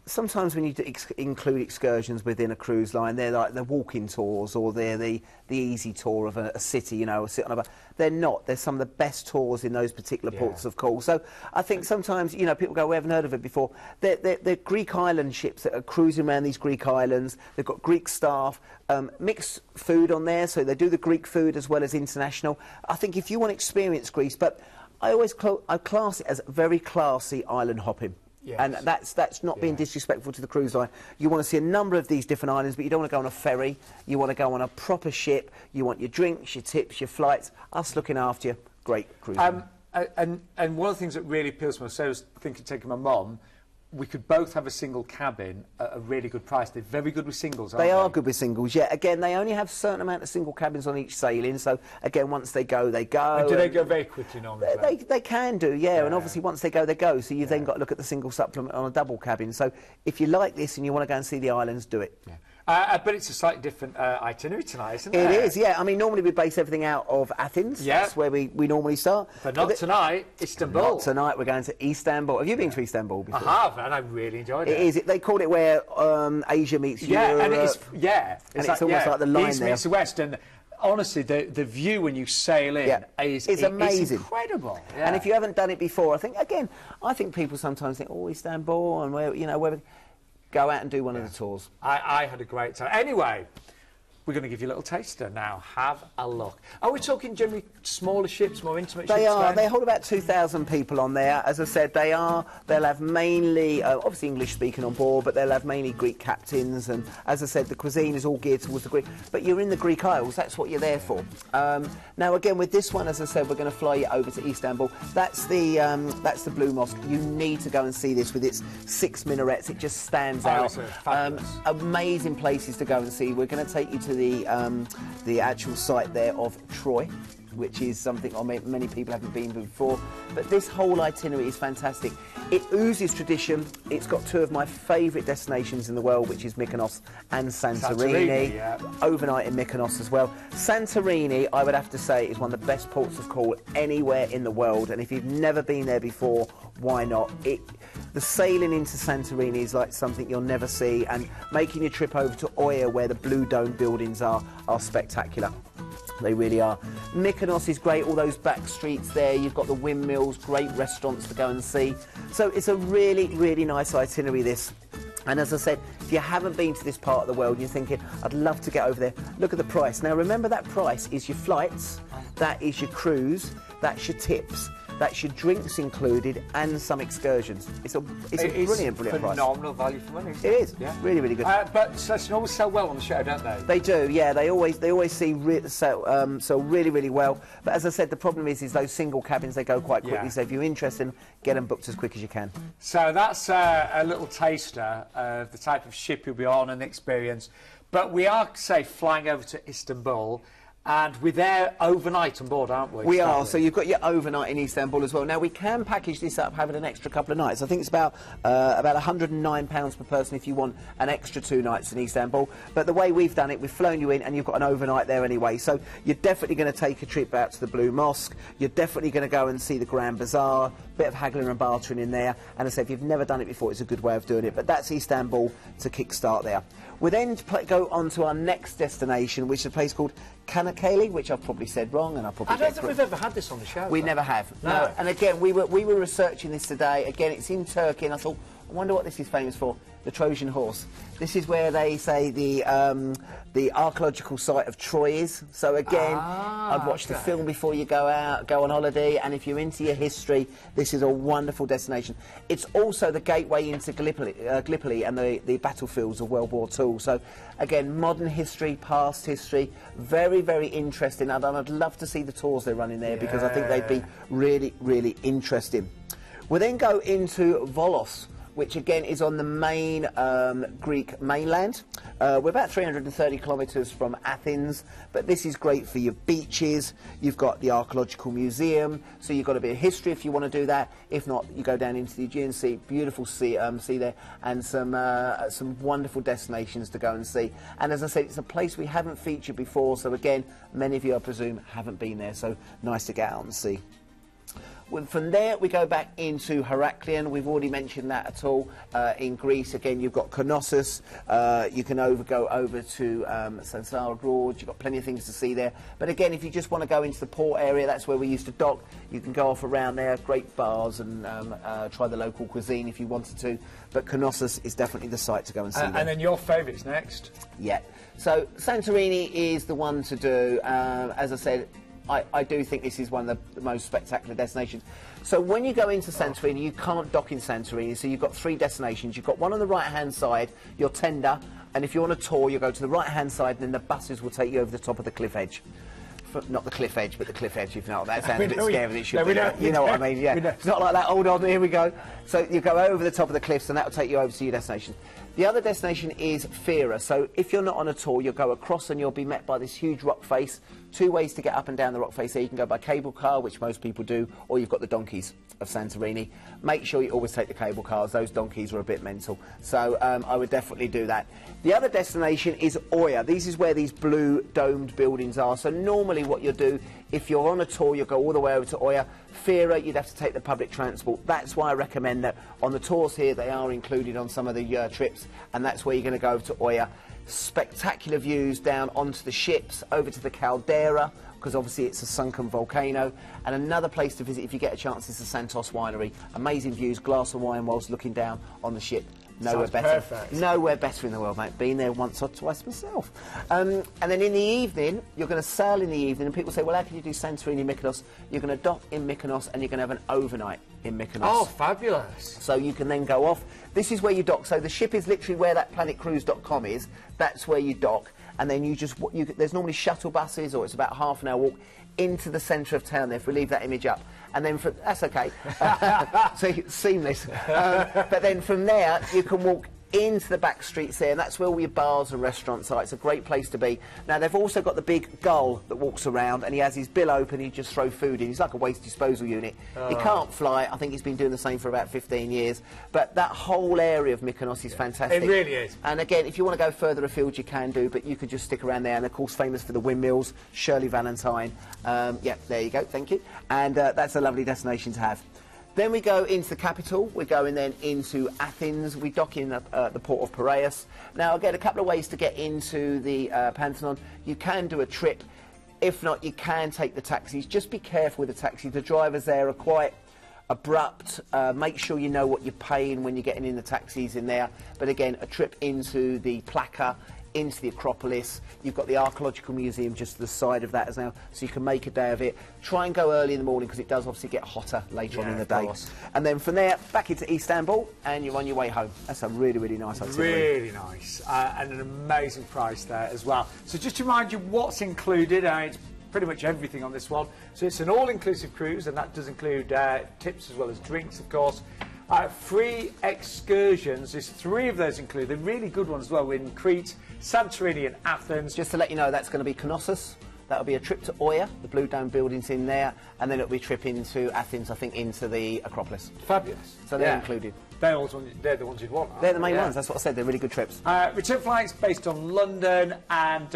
Sometimes when you include excursions within a cruise line, they're like the walking tours, or they're the easy tour of a city, sit on a bus. They're not. They're some of the best tours in those particular ports of call. So I think sometimes, people go, we haven't heard of it before. They're Greek island ships that are cruising around these Greek islands. They've got Greek staff, mixed food on there, so they do the Greek food as well as international. I think if you want to experience Greece, but I always class it as very classy island hopping. Yes. And that's not being disrespectful to the cruise line. You want to see a number of these different islands, but you don't want to go on a ferry. You want to go on a proper ship. You want your drinks, your tips, your flights, us looking after you. Great cruise line. And one of the things that really appeals to me, so I was thinking of taking my mum, we could both have a single cabin at a really good price. They're very good with singles, aren't they? They are good with singles, yeah. Again, they only have a certain amount of single cabins on each sailing, so, again, once they go, they go. And do they go very quickly normally? They can do, yeah, and obviously once they go, they go, so you've then got to look at the single supplement on a double cabin. So if you like this and you want to go and see the islands, do it. Yeah. But it's a slightly different itinerary tonight, isn't it? It is, yeah. I mean, normally we base everything out of Athens. Yeah. That's where we normally start. But not tonight, Istanbul. Not tonight, we're going to Istanbul. Have you been to Istanbul before? I have, and I really enjoyed it. It is. They call it where Asia meets Europe. And it's almost like the line East there. meets the West, and honestly, the view when you sail in is amazing. It's incredible. Yeah. And if you haven't done it before, I think people sometimes think, Istanbul, and where go out and do one of the tours. I had a great time. Anyway, we're going to give you a little taster now. Have a look. Are we talking generally smaller ships, more intimate ships? They are. They hold about 2,000 people on there. As I said, they'll have mainly, obviously English speaking on board, but they'll have mainly Greek captains. And as I said, the cuisine is all geared towards the Greek. But you're in the Greek Isles. That's what you're there for. Now, again, with this one, as I said, we're going to fly you over to Istanbul. That's the Blue Mosque. You need to go and see this with its 6 minarets. It just stands out. Amazing places to go and see. We're going to take you to the actual site there of Troy, which is something many people haven't been before. But this whole itinerary is fantastic. It oozes tradition. It's got 2 of my favourite destinations in the world, which is Mykonos and Santorini. Overnight in Mykonos as well. Santorini, I would have to say, is one of the best ports of call anywhere in the world. And if you've never been there before, why not? The sailing into Santorini is like something you'll never see, and making your trip over to Oia, where the Blue Dome buildings are spectacular. They really are. Mykonos is great, all those back streets there. You've got the windmills, great restaurants to go and see. So it's a really, really nice itinerary, this. And as I said, if you haven't been to this part of the world and you're thinking, I'd love to get over there, look at the price. Now, remember, that price is your flights, that is your cruise, that's your tips, that's your drinks included, and some excursions. It's a brilliant price. Phenomenal value for money. It is, really, really good. But Celestial always sell well on the show, don't they? They do, yeah. They always sell really, really well. But as I said, the problem is those single cabins, they go quite quickly. So if you're interested, get them booked as quick as you can. So that's a little taster of the type of ship you'll be on and experience. But we are, say, flying over to Istanbul. And we're there overnight on board, aren't we? We are. So you've got your overnight in Istanbul as well. Now, we can package this up, having an extra couple of nights. I think it's about £109 per person if you want an extra 2 nights in Istanbul. But the way we've done it, we've flown you in and you've got an overnight there anyway. So you're definitely going to take a trip out to the Blue Mosque. You're definitely going to go and see the Grand Bazaar. Bit of haggling and bartering in there. And I say, if you've never done it before, it's a good way of doing it. But that's Istanbul to kick-start there. We then go on to our next destination, which is a place called Kanakale, which I've probably said wrong, and I probably. I don't think we've ever had this on the show. We never have. No. And again, we were researching this today. Again, it's in Turkey, and I thought, I wonder what this is famous for. The Trojan horse. This is where they say the archaeological site of Troy is. So again, I'd watch the film before you go on holiday, and if you're into your history, this is a wonderful destination. It's also the gateway into Gallipoli and the battlefields of World War II. So again, modern history, past history, very, very interesting. And I'd love to see the tours they're running there because I think they'd be really, really interesting. We'll then go into Volos, which again is on the main Greek mainland. We're about 330 kilometres from Athens, but this is great for your beaches. You've got the Archaeological Museum, so you've got a bit of history if you want to do that. If not, you go down into the Aegean Sea, beautiful sea there, and some wonderful destinations to go and see. And as I said, it's a place we haven't featured before, so again, many of you, I presume, haven't been there, so nice to get out and see. From there, we go back into Heraklion. We've already mentioned that at all. In Greece, again, you've got Knossos. You can go over to Sansara Gorge. You've got plenty of things to see there. But again, if you just want to go into the port area, that's where we used to dock. You can go off around there. Great bars and try the local cuisine if you wanted to. But Knossos is definitely the site to go and see. And then your favourite's next. Yeah. So Santorini is the one to do. As I said, I do think this is one of the most spectacular destinations. So when you go into Santorini, you can't dock in Santorini, so you've got 3 destinations. You've got one on the right-hand side, your tender, and if you're on a tour, you go to the right-hand side, and then the buses will take you over the top of the cliff edge. Not the cliff edge, but the cliff edge, if you know. That sounds a bit scary than it should be. You know what I mean, yeah. It's not like that, hold on, here we go. So you go over the top of the cliffs, and that will take you over to your destination. The other destination is Fira. So if you're not on a tour, you'll go across and you'll be met by this huge rock face. 2 ways to get up and down the rock face there. You can go by cable car, which most people do, or you've got the donkeys of Santorini. Make sure you always take the cable cars. Those donkeys are a bit mental. So I would definitely do that. The other destination is Oya. This is where these blue domed buildings are. So normally what you'll do, if you're on a tour, you'll go all the way over to Oya. Fira, you'd have to take the public transport. That's why I recommend that on the tours here, they are included on some of the trips, and that's where you're going to go over to Oya. Spectacular views down onto the ships, over to the caldera, because obviously it's a sunken volcano. And another place to visit if you get a chance is the Santos Winery. Amazing views, glass of wine whilst looking down on the ship. Nowhere better. Perfect. Nowhere better in the world, mate. Been there once or twice myself. And then in the evening, you're going to sail in the evening, and people say, well, how can you do Santorini, Mykonos? You're going to dock in Mykonos, and you're going to have an overnight in Mykonos. Oh, fabulous. So you can then go off. This is where you dock. So the ship is literally where that planetcruise.com is. That's where you dock. And then there's normally shuttle buses, or it's about half an hour walk into the centre of town there, if we leave that image up. And then that's okay. So seamless. But then from there, you can walk into the back streets there, and that's where all your bars and restaurants are. It's a great place to be. Now, they've also got the big gull that walks around, and he has his bill open, he just throws food in. He's like a waste disposal unit. He can't fly. I think he's been doing the same for about 15 years. But that whole area of Mykonos is fantastic. It really is. And again, if you want to go further afield, you can do, but you could just stick around there. And, of course, famous for the windmills, Shirley Valentine. Yeah, there you go, thank you. And that's a lovely destination to have. Then we go into the capital. We're going then into Athens. We dock in the port of Piraeus. Now, again, a couple of ways to get into the Pantheon. You can do a trip. If not, you can take the taxis. Just be careful with the taxi. The drivers there are quite abrupt. Make sure you know what you're paying when you're getting in the taxis in there. But again, a trip into the Plaka, into the Acropolis. You've got the Archaeological Museum just to the side of that as now, so you can make a day of it. Try and go early in the morning because it does obviously get hotter later on in the day. And then from there, back into Istanbul, and you're on your way home. That's a really, really nice itinerary. Really nice. And an amazing price there as well. So just to remind you what's included, it's pretty much everything on this one. So it's an all-inclusive cruise, and that does include tips as well as drinks, of course. Free excursions, there's 3 of those included. They're really good ones as well in Crete, Santorini and Athens. Just to let you know, that's going to be Knossos, That'll be a trip to Oya, the Blue Dome building's in there, and then it'll be a trip into Athens, I think, into the Acropolis. Fabulous. So they're included. They're the ones you'd want. They're the main ones, that's what I said, they're really good trips. Return flights based on London, and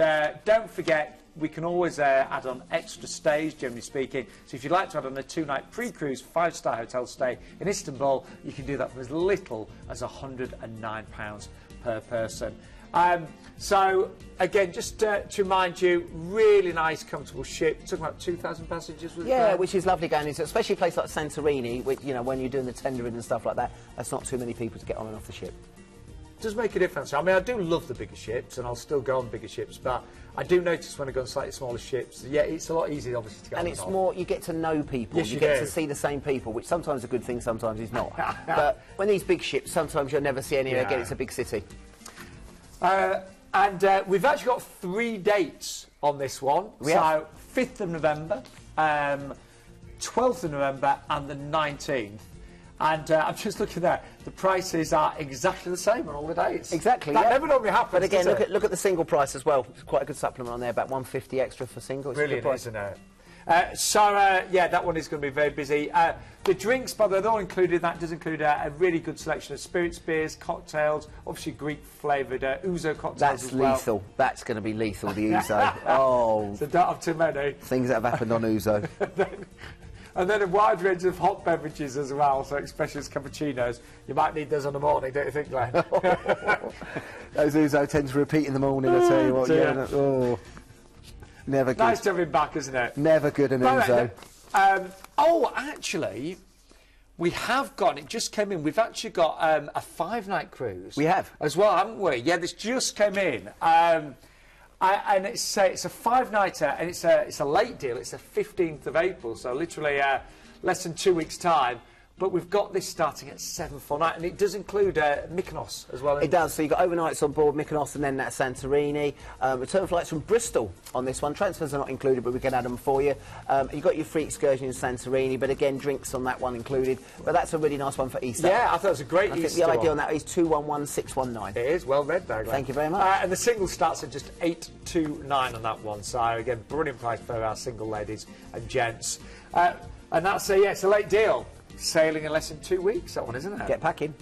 don't forget, we can always add on extra stays, generally speaking. So if you'd like to add on a 2-night pre-cruise 5-star hotel stay in Istanbul, you can do that for as little as £109 per person. So, again, just to remind you, really nice, comfortable ship. Talking about 2,000 passengers with which is lovely going into, especially a place like Santorini, which, you know, when you're doing the tendering and stuff like that, that's not too many people to get on and off the ship. It does make a difference. I mean, I do love the bigger ships, and I'll still go on bigger ships, but I do notice when I go on slightly smaller ships, yeah, it's a lot easier, obviously, to get on. And it's more, you get to know people. Yes, you get to see the same people, which sometimes is a good thing, sometimes is not. But when these big ships, sometimes you'll never see any again, it's a big city. We've actually got 3 dates on this one. So 5th of November, 12th of November and the 19th. And I'm just looking there. The prices are exactly the same on all the dates. Exactly, That never normally happens. But again, look at the single price as well. It's quite a good supplement on there, about $150 extra for single. It's brilliant, a good price. isn't it? Yeah, that one is going to be very busy. The drinks, by the way, they're all included. That does include a really good selection of spirits, beers, cocktails, obviously Greek-flavoured ouzo cocktails as well. That's lethal. That's going to be lethal, the ouzo. Oh. So don't have too many. Things that have happened on ouzo. And then a wide range of hot beverages as well, so especially as cappuccinos. You might need those on the morning, don't you think, Glenn? Those ouzo tend to repeat in the morning, I tell you what. Yeah. Oh. Never good. Nice to have him back, isn't it? Never good an ouzo. Oh, actually, we have got, it just came in, we've actually got a 5-night cruise. We have. As well, haven't we? Yeah, this just came in. And it's a 5-nighter, and it's a late deal. It's the 15th of April, so literally less than 2 weeks' time. But we've got this starting at £7 for night, and it does include Mykonos as well. It does. So you've got overnights on board Mykonos and then that Santorini. Return flights from Bristol on this one. Transfers are not included, but we can add them for you. You've got your free excursion in Santorini, but again, drinks on that one included. But that's a really nice one for Easter. Yeah, I thought it was a great Easter. I think the idea on that is 211619. It is well read there, Glenn. Thank you very much. And the single starts at just $829 on that one. So again, brilliant price for our single ladies and gents. And that's it's a late deal. Sailing in less than 2 weeks, that one, isn't it? Get packing.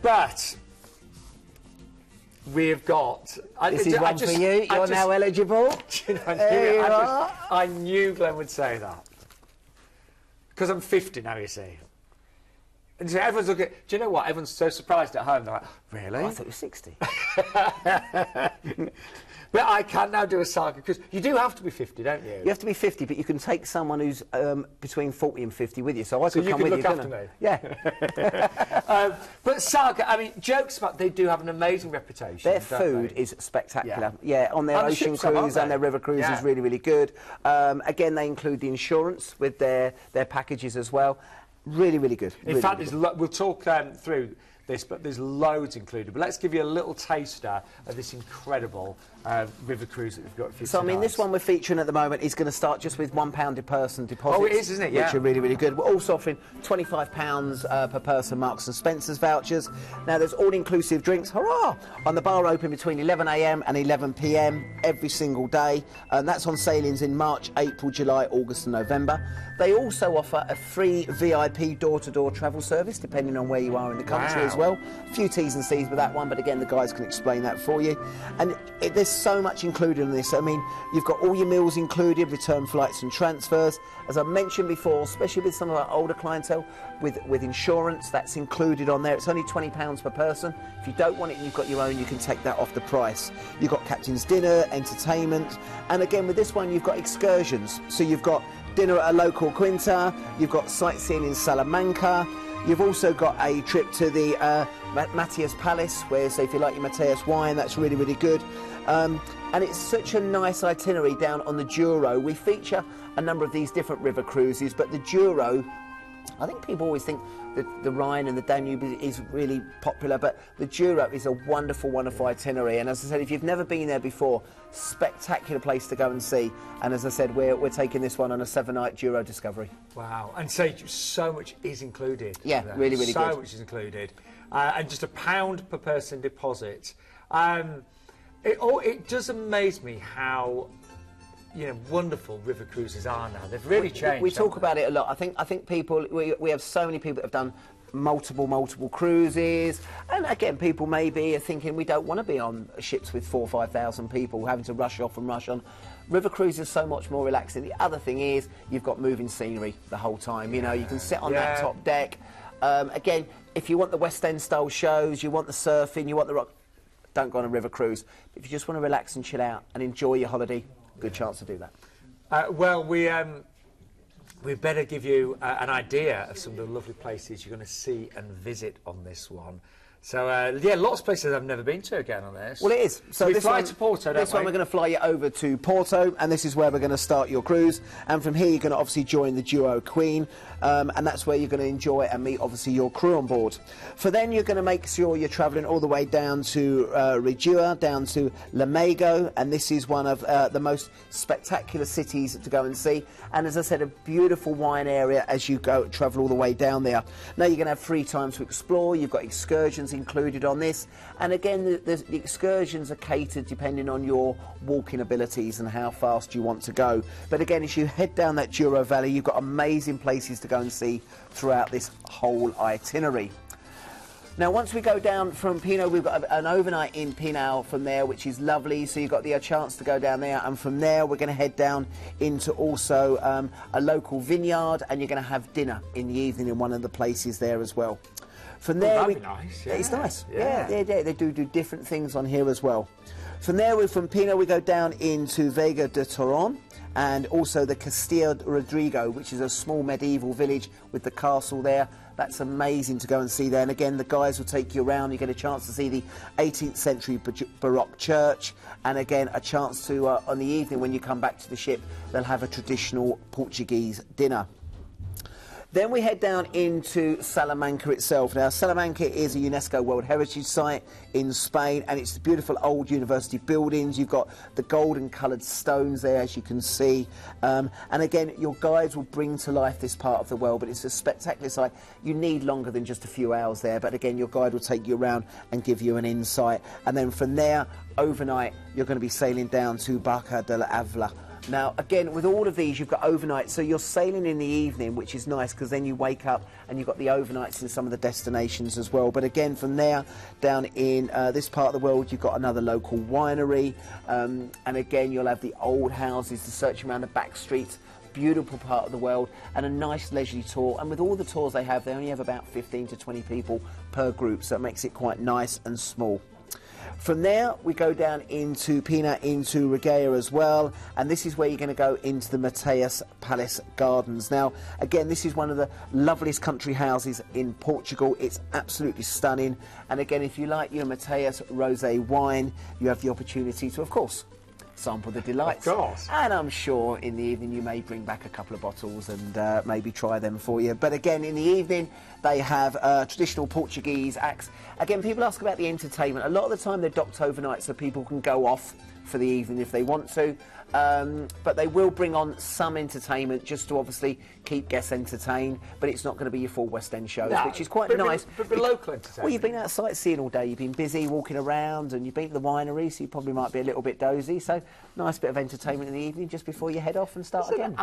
But we've got... This is one for you. You're now eligible. I knew Glenn would say that. Because I'm 50 now, you see. And so everyone's looking... Do you know what? Everyone's so surprised at home. They're like, really? Oh, I thought it was 60. But I can now do a Saga, because you do have to be 50, don't you? You have to be 50, but you can take someone who's between 40 and 50 with you, so I could come with you. So you can look after me? Yeah. But Saga, I mean, jokes about, they do have an amazing reputation. Their food is spectacular. Yeah, on their ocean cruise and their river cruise is really, really good. Again, they include the insurance with their packages as well. Really, really good. In fact, we'll talk through this, but there's loads included. But let's give you a little taster of this incredible river cruise that we've got for you tonight. This one we're featuring at the moment is going to start just with £1 a person deposits. Oh, it is, isn't it? Yeah. Which are really, really good. We're also offering £25 per person Marks and Spencer's vouchers. Now, there's all-inclusive drinks, hurrah, on the bar open between 11 AM and 11 PM every single day. And that's on sailings in March, April, July, August and November. They also offer a free VIP door-to-door travel service, depending on where you are in the country as well. A few T's and C's with that one, but again, the guys can explain that for you. And there's so much included in this. I mean, you've got all your meals included, return flights and transfers. As I mentioned before, especially with some of our older clientele, with insurance, that's included on there. It's only £20 per person. If you don't want it and you've got your own, you can take that off the price. You've got captain's dinner, entertainment, and again, with this one, you've got excursions. So you've got dinner at a local quinta, you've got sightseeing in Salamanca, you've also got a trip to the Matthias Palace, where, so if you like your Matthias wine, that's really, really good. And it's such a nice itinerary down on the Duoro. We feature a number of these different river cruises, but the Duoro, I think people always think that the Rhine and the Danube is really popular, but the Duoro is a wonderful, wonderful itinerary. And as I said, if you've never been there before, spectacular place to go and see. And as I said, we're taking this one on a 7-night Duoro discovery. Wow. And so much is included. Yeah, really, really good. So much is included. And just £1 per person deposit. It does amaze me how, you know, wonderful river cruises are now. They've really changed. We talk about it a lot. I think people, we have so many people that have done multiple cruises, and again, people maybe are thinking we don't want to be on ships with 4,000 or 5,000 people having to rush off and rush on. River cruise is so much more relaxing. The other thing is you've got moving scenery the whole time. You know, you can sit on that top deck. Again, if you want the West End style shows, you want the surfing, you want the rock, don't go on a river cruise. If you just want to relax and chill out and enjoy your holiday, good chance to do that. Well, we better give you an idea of some of the lovely places you're going to see and visit on this one. So, yeah, lots of places I've never been to again on this. Well, it is. So we fly to Porto, don't we? This one we're going to fly you over to Porto, and this is where we're going to start your cruise. And from here, you're going to obviously join the Duoro Queen, and that's where you're going to enjoy and meet, obviously, your crew on board. For then, you're going to make sure you're travelling all the way down to Reggio, down to Lamego, and this is one of the most spectacular cities to go and see. And as I said, a beautiful wine area as you go travel all the way down there. Now, you're going to have free time to explore. You've got excursions included on this, and again the excursions are catered depending on your walking abilities and how fast you want to go. But again, as you head down that Douro Valley, you've got amazing places to go and see throughout this whole itinerary. Now, once we go down from Pinot, we've got an overnight in Pinal from there, which is lovely. So you've got the chance to go down there, and from there we're going to head down into also a local vineyard, and you're going to have dinner in the evening in one of the places there as well. From there, nice. It's nice. Yeah. They do different things on here as well. From there, from Pinot, we go down into Vega de Toron, and also the Castillo Rodrigo, which is a small medieval village with the castle there. That's amazing to go and see there. And again, the guys will take you around. You get a chance to see the 18th century Baroque church, and again, a chance to, on the evening when you come back to the ship, they'll have a traditional Portuguese dinner. Then we head down into Salamanca itself. Now, Salamanca is a UNESCO World Heritage Site in Spain, and it's the beautiful old university buildings. You've got the golden coloured stones there, as you can see. And again, your guides will bring to life this part of the world, but it's a spectacular site. You need longer than just a few hours there, but again, your guide will take you around and give you an insight. And then from there, overnight, you're going to be sailing down to Barca de la Avila. Now, again, with all of these, you've got overnight, so you're sailing in the evening, which is nice because then you wake up and you've got the overnights in some of the destinations as well. But again, from there, down in this part of the world, you've got another local winery, and again, you'll have the old houses to search around the back streets. Beautiful part of the world, and a nice leisurely tour. And with all the tours they only have about 15 to 20 people per group, so it makes it quite nice and small. From there, we go down into Pina, into Regueira as well, and this is where you're going to go into the Mateus Palace Gardens. Now, again, this is one of the loveliest country houses in Portugal. It's absolutely stunning, and again, if you like your Mateus rosé wine, you have the opportunity to, of course, sample the delights. Of course. And I'm sure in the evening you may bring back a couple of bottles and maybe try them for you. But again, in the evening, they have traditional Portuguese acts. Again, people ask about the entertainment. A lot of the time they're docked overnight so people can go off for the evening if they want to. But they will bring on some entertainment just to obviously keep guests entertained, but it's not going to be your full West End shows, which is quite nice. But local entertainment. Well, you've been out sightseeing all day, you've been busy walking around, and you've been to the winery, so you probably might be a little bit dozy, so nice bit of entertainment in the evening just before you head off and start again.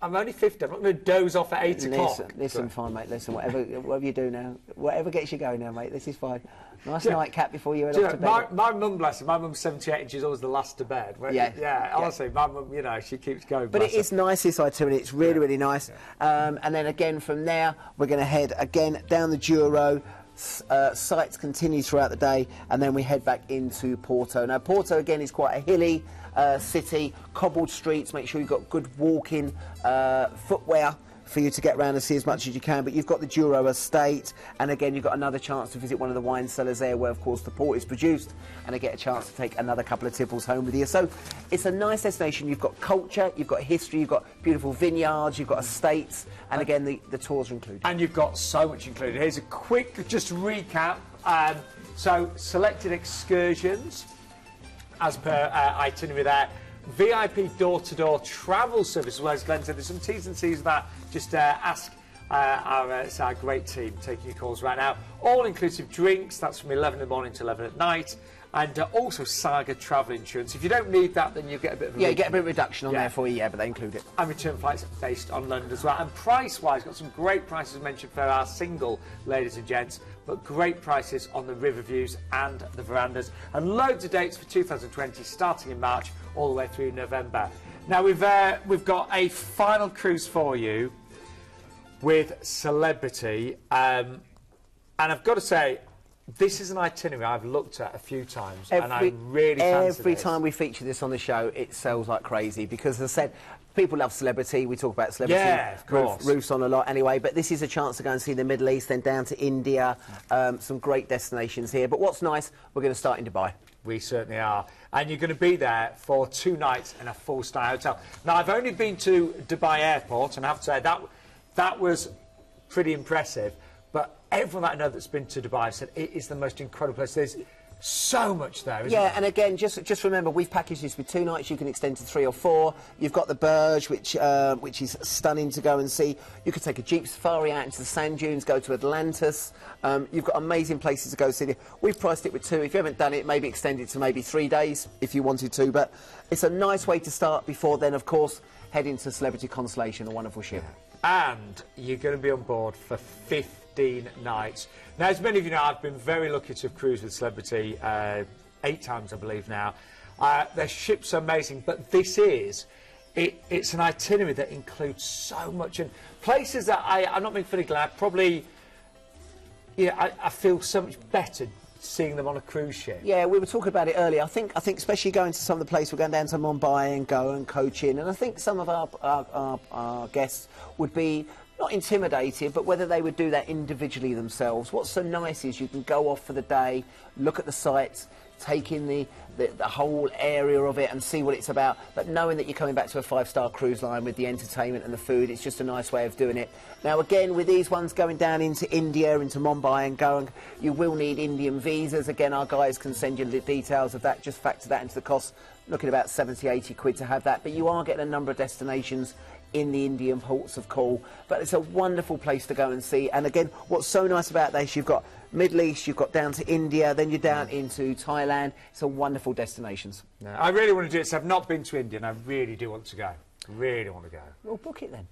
I'm only 50, I'm not going to doze off at 8 o'clock. Listen, fine, mate, listen, whatever you do now, whatever gets you going now, mate, this is fine. Nice nightcap before you head off to bed. My mum, bless her, my mum's 78 and she's always the last to bed. Honestly, my mum, you know, she keeps going. But it is nice, this itinerary, it's really, really nice. And then again, from there, we're going to head again down the Douro. Sites continue throughout the day, and then we head back into Porto. Now, Porto, again, is quite a hilly city, cobbled streets. Make sure you've got good walking footwear for you to get around and see as much as you can. But you've got the Douro estate, and again, you've got another chance to visit one of the wine cellars there where, of course, the port is produced, and I get a chance to take another couple of tipples home with you. So it's a nice destination. You've got culture, you've got history, you've got beautiful vineyards, you've got estates, and again, the tours are included. And you've got so much included. Here's a quick, just recap. So, selected excursions, as per itinerary there. VIP door-to-door travel service, as well as Glenn said. There's some T's and C's that. Just ask it's our great team taking your calls right now. All-inclusive drinks, that's from 11 in the morning to 11 at night. And also Saga travel insurance. If you don't need that, then you get a bit of a Yeah, you get a bit of reduction on there for you, yeah, but they include it. And return flights based on London as well. And price-wise, got some great prices mentioned for our single, ladies and gents, but great prices on the river views and the verandas. And loads of dates for 2020, starting in March, all the way through November. Now, we've got a final cruise for you with Celebrity. And I've got to say, this is an itinerary I've looked at a few times, and I really fancy Every this. time we feature this on the show, it sells like crazy, because, as I said, people love Celebrity. We talk about Celebrity. Yeah, of course. Roofs on a lot anyway, but this is a chance to go and see the Middle East, then down to India. Some great destinations here. But what's nice, we're going to start in Dubai. We certainly are. And you're going to be there for 2 nights in a 4-star hotel. Now, I've only been to Dubai Airport, and I have to say that was pretty impressive. But everyone that I know that's been to Dubai said it is the most incredible place. There's so much there, isn't there? And again, just remember, we've packaged this with 2 nights. You can extend to 3 or 4. You've got the Burj, which is stunning to go and see. You could take a Jeep safari out into the sand dunes, go to Atlantis. You've got amazing places to go see. We've priced it with 2. If you haven't done it, maybe extend it to maybe 3 days if you wanted to. But it's a nice way to start before then, of course, heading to Celebrity Constellation, a wonderful ship. And you're going to be on board for 15 nights. Now, as many of you know, I've been very lucky to have cruised with Celebrity 8 times, I believe now. Their ship's amazing, but this is... It's an itinerary that includes so much, and places that I'm not being funny, glad, probably... Yeah, I feel so much better seeing them on a cruise ship. Yeah, we were talking about it earlier. I think especially going to some of the places, we're going down to Mumbai and Goa and Cochin, and I think some of our guests would be not intimidated, but whether they would do that individually themselves. What's so nice is you can go off for the day, look at the sights, take in the whole area of it and see what it's about, but knowing that you're coming back to a 5-star cruise line with the entertainment and the food, it's just a nice way of doing it. Now, again, with these ones going down into India, into Mumbai and Goa, you will need Indian visas. Again, our guys can send you the details of that. Just factor that into the cost. Looking at about 70, 80 quid to have that, but you are getting a number of destinations in the Indian ports of call. But it's a wonderful place to go and see. And again, what's so nice about this, you've got Middle East, you've got down to India, then you're down into Thailand. It's a wonderful destinations. No, I really want to do it. So I've not been to India, and I really do want to go. Really want to go. Well, book it then.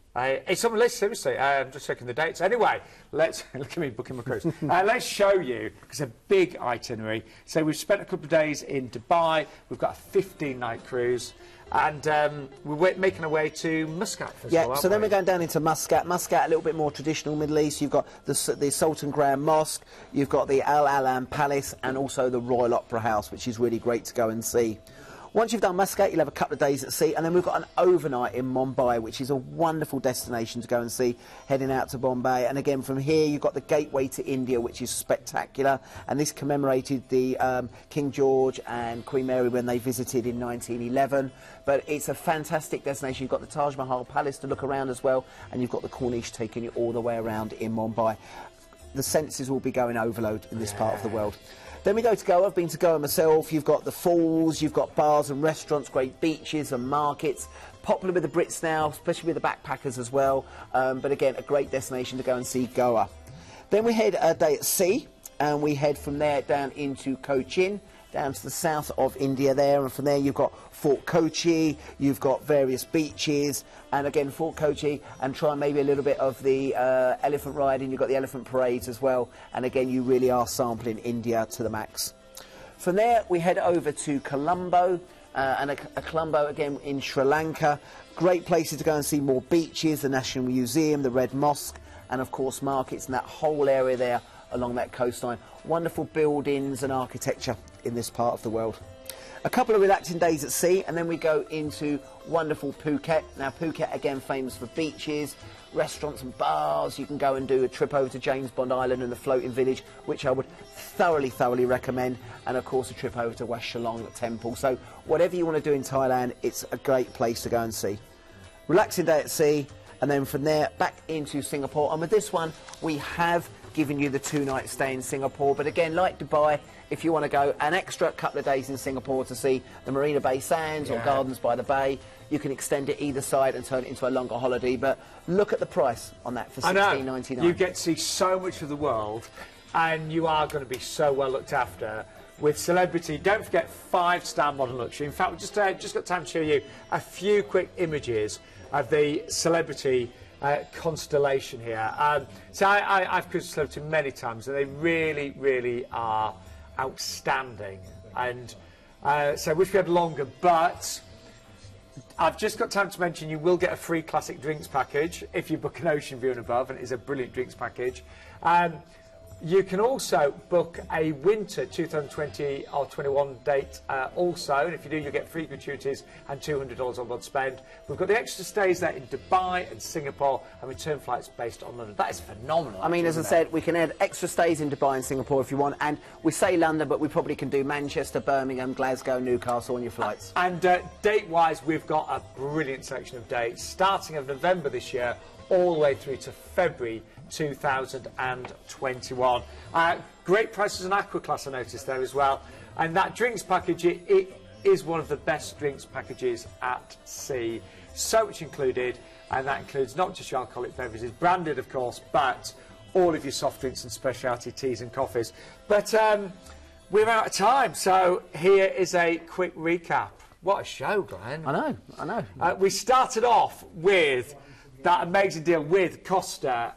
It's on the list, seriously. I'm just checking the dates. Anyway, let's look at me booking my cruise. Let's show you, because it's a big itinerary. So we've spent a couple of days in Dubai. We've got a 15-night cruise. And we're making our way to Muscat first of all, so then we're going down into Muscat. Muscat, a little bit more traditional Middle East. You've got the Sultan Grand Mosque, you've got the Al Alam Palace, and also the Royal Opera House, which is really great to go and see. Once you've done Muscat, you'll have a couple of days at sea, and then we've got an overnight in Mumbai, which is a wonderful destination to go and see, heading out to Bombay. And again, from here, you've got the gateway to India, which is spectacular, and this commemorated the King George and Queen Mary when they visited in 1911. But it's a fantastic destination. You've got the Taj Mahal Palace to look around as well, and you've got the Corniche taking you all the way around in Mumbai. The senses will be going overload in this part of the world. Then we go to Goa. I've been to Goa myself. You've got the falls, you've got bars and restaurants, great beaches and markets. Popular with the Brits now, especially with the backpackers as well. But again, a great destination to go and see Goa. Then we head a day at sea, and we head from there down into Cochin, down to the south of India there, and from there you've got Fort Kochi, you've got various beaches, and again Fort Kochi, and try maybe a little bit of the elephant riding. You've got the elephant parades as well, and again you really are sampling India to the max. From there we head over to Colombo, and a Colombo again in Sri Lanka. Great places to go and see more beaches, the National Museum, the Red Mosque, and of course markets, and that whole area there along that coastline. Wonderful buildings and architecture in this part of the world. A couple of relaxing days at sea, and then we go into wonderful Phuket. Now Phuket again famous for beaches, restaurants and bars. You can go and do a trip over to James Bond Island and the floating village, which I would thoroughly recommend, and of course a trip over to Wat Chalong Temple. So whatever you want to do in Thailand, it's a great place to go and see. Relaxing day at sea, and then from there back into Singapore. And with this one we have given you the 2-night stay in Singapore, but again, like Dubai, if you want to go an extra couple of days in Singapore to see the Marina Bay Sands or Gardens by the Bay, you can extend it either side and turn it into a longer holiday. But look at the price on that for $16.99. You get to see so much of the world, and you are going to be so well looked after with Celebrity. Don't forget 5-star modern luxury. In fact, we've just got time to show you a few quick images of the Celebrity constellation here. So I've cruised Celebrity many times, and they really, really are outstanding. And so I wish we had longer, but I've just got time to mention you will get a free classic drinks package if you book an Ocean View and above, and it is a brilliant drinks package. You can also book a winter 2020 or 21 date also, and if you do, you'll get free gratuities and $200 on board spend. We've got the extra stays there in Dubai and Singapore, and return flights based on London. That is phenomenal. I mean, as I said, we can add extra stays in Dubai and Singapore if you want, and we say London, but we probably can do Manchester, Birmingham, Glasgow, Newcastle on your flights. And date-wise, we've got a brilliant selection of dates, starting of November this year, all the way through to February 2021. Great prices on Aqua Class I noticed there as well, and that drinks package, it is one of the best drinks packages at sea. So much included, and that includes not just your alcoholic beverages, branded of course, but all of your soft drinks and specialty teas and coffees. But we're out of time, so here is a quick recap. What a show, Glenn. I know. We started off with that amazing deal with Costa.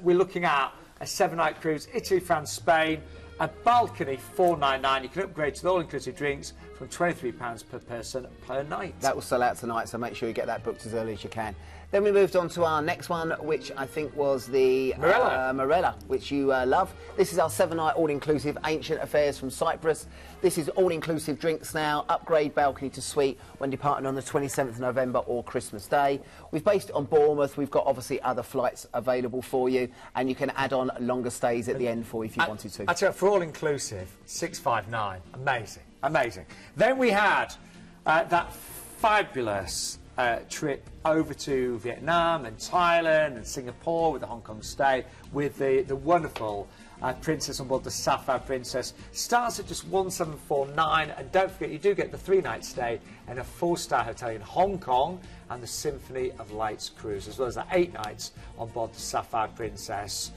We're looking at a 7-night cruise, Italy, France, Spain, a balcony, $499. You can upgrade to the all-inclusive drinks from £23 per person per night. That will sell out tonight, so make sure you get that booked as early as you can. Then we moved on to our next one, which I think was the Marella, which you love. This is our 7-night all-inclusive ancient affairs from Cyprus. This is all-inclusive drinks now, upgrade balcony to suite when departing on the 27th of November or Christmas Day. We've based it on Bournemouth. We've got obviously other flights available for you, and you can add on longer stays at the end for you if you wanted to. That's it, for all-inclusive, $659. Amazing, amazing. Then we had that fabulous trip over to Vietnam and Thailand and Singapore with the Hong Kong stay with the wonderful Princess on board the Sapphire Princess. Starts at just $1,749, and don't forget you do get the 3-night stay in a 4-star hotel in Hong Kong and the Symphony of Lights cruise, as well as the 8 nights on board the Sapphire Princess.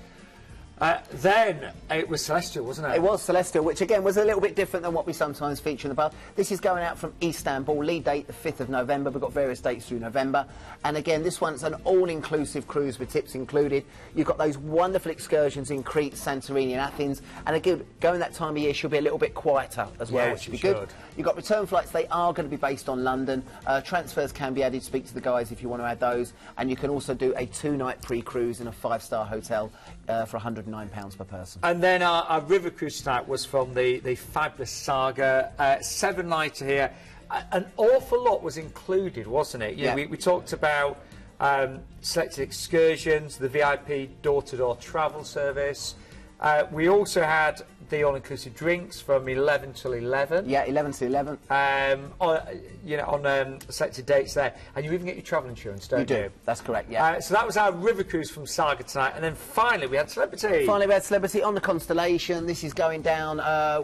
Then it was Celestyal, wasn't it? It was Celestyal, which again was a little bit different than what we sometimes feature in the past. This is going out from Istanbul, lead date the 5th of November. We've got various dates through November. And again, this one's an all-inclusive cruise with tips included. You've got those wonderful excursions in Crete, Santorini and Athens. And again, going that time of year, she'll be a little bit quieter as well, which should be good. You've got return flights. They are going to be based on London. Transfers can be added. Speak to the guys if you want to add those. And you can also do a 2-night pre-cruise in a 5-star hotel for £109 per person. And then our river cruise tonight was from the fabulous Saga. 7-nighter here. An awful lot was included, wasn't it? You know, we talked about selected excursions, the VIP door-to-door travel service. We also had the all-inclusive drinks from 11 till 11. Yeah, 11 to 11. On selected dates there. And you even get your travel insurance, don't you? You do, that's correct, yeah. So that was our river cruise from Saga tonight. And then finally we had Celebrity. Finally we had Celebrity on the Constellation. This is going down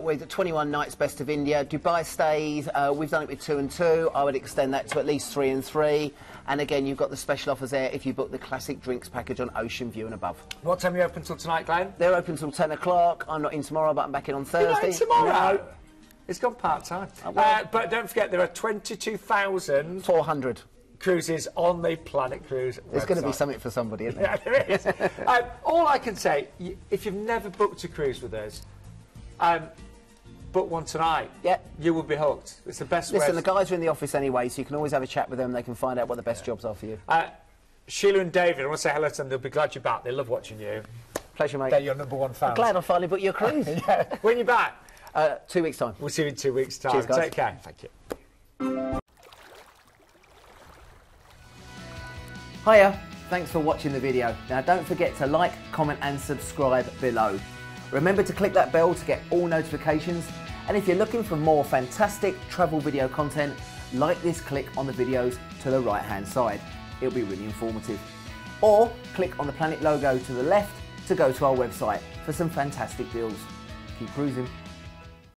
with 21 nights best of India. Dubai stays, we've done it with 2 and 2. I would extend that to at least 3 and 3. And again, you've got the special offers there if you book the classic drinks package on Ocean View and above. What time are you open till tonight, Glenn? They're open till 10 o'clock. I'm not in tomorrow, but I'm back in on Thursday. You're not in tomorrow? No. It's gone part-time. But don't forget, there are 22,400 cruises on the Planet Cruise website. There's going to be something for somebody, isn't there? Yeah, there is. All I can say, if you've never booked a cruise with us, book one tonight. Yeah. You will be hooked. It's the best way. Listen, the guys are in the office anyway, so you can always have a chat with them. They can find out what the best jobs are for you. Sheila and David, I want to say hello to them. They'll be glad you're back. They love watching you. Pleasure, mate. They're your #1 fans. I'm glad I finally booked your cruise. Yeah. When are you back? 2 weeks' time. We'll see you in 2 weeks' time. Cheers, guys. Take care. Thank you. Hiya. Thanks for watching the video. Now don't forget to like, comment and subscribe below. Remember to click that bell to get all notifications. And if you're looking for more fantastic travel video content, like this click on the videos to the right hand side. It'll be really informative. Or click on the Planet logo to the left to go to our website for some fantastic deals. Keep cruising.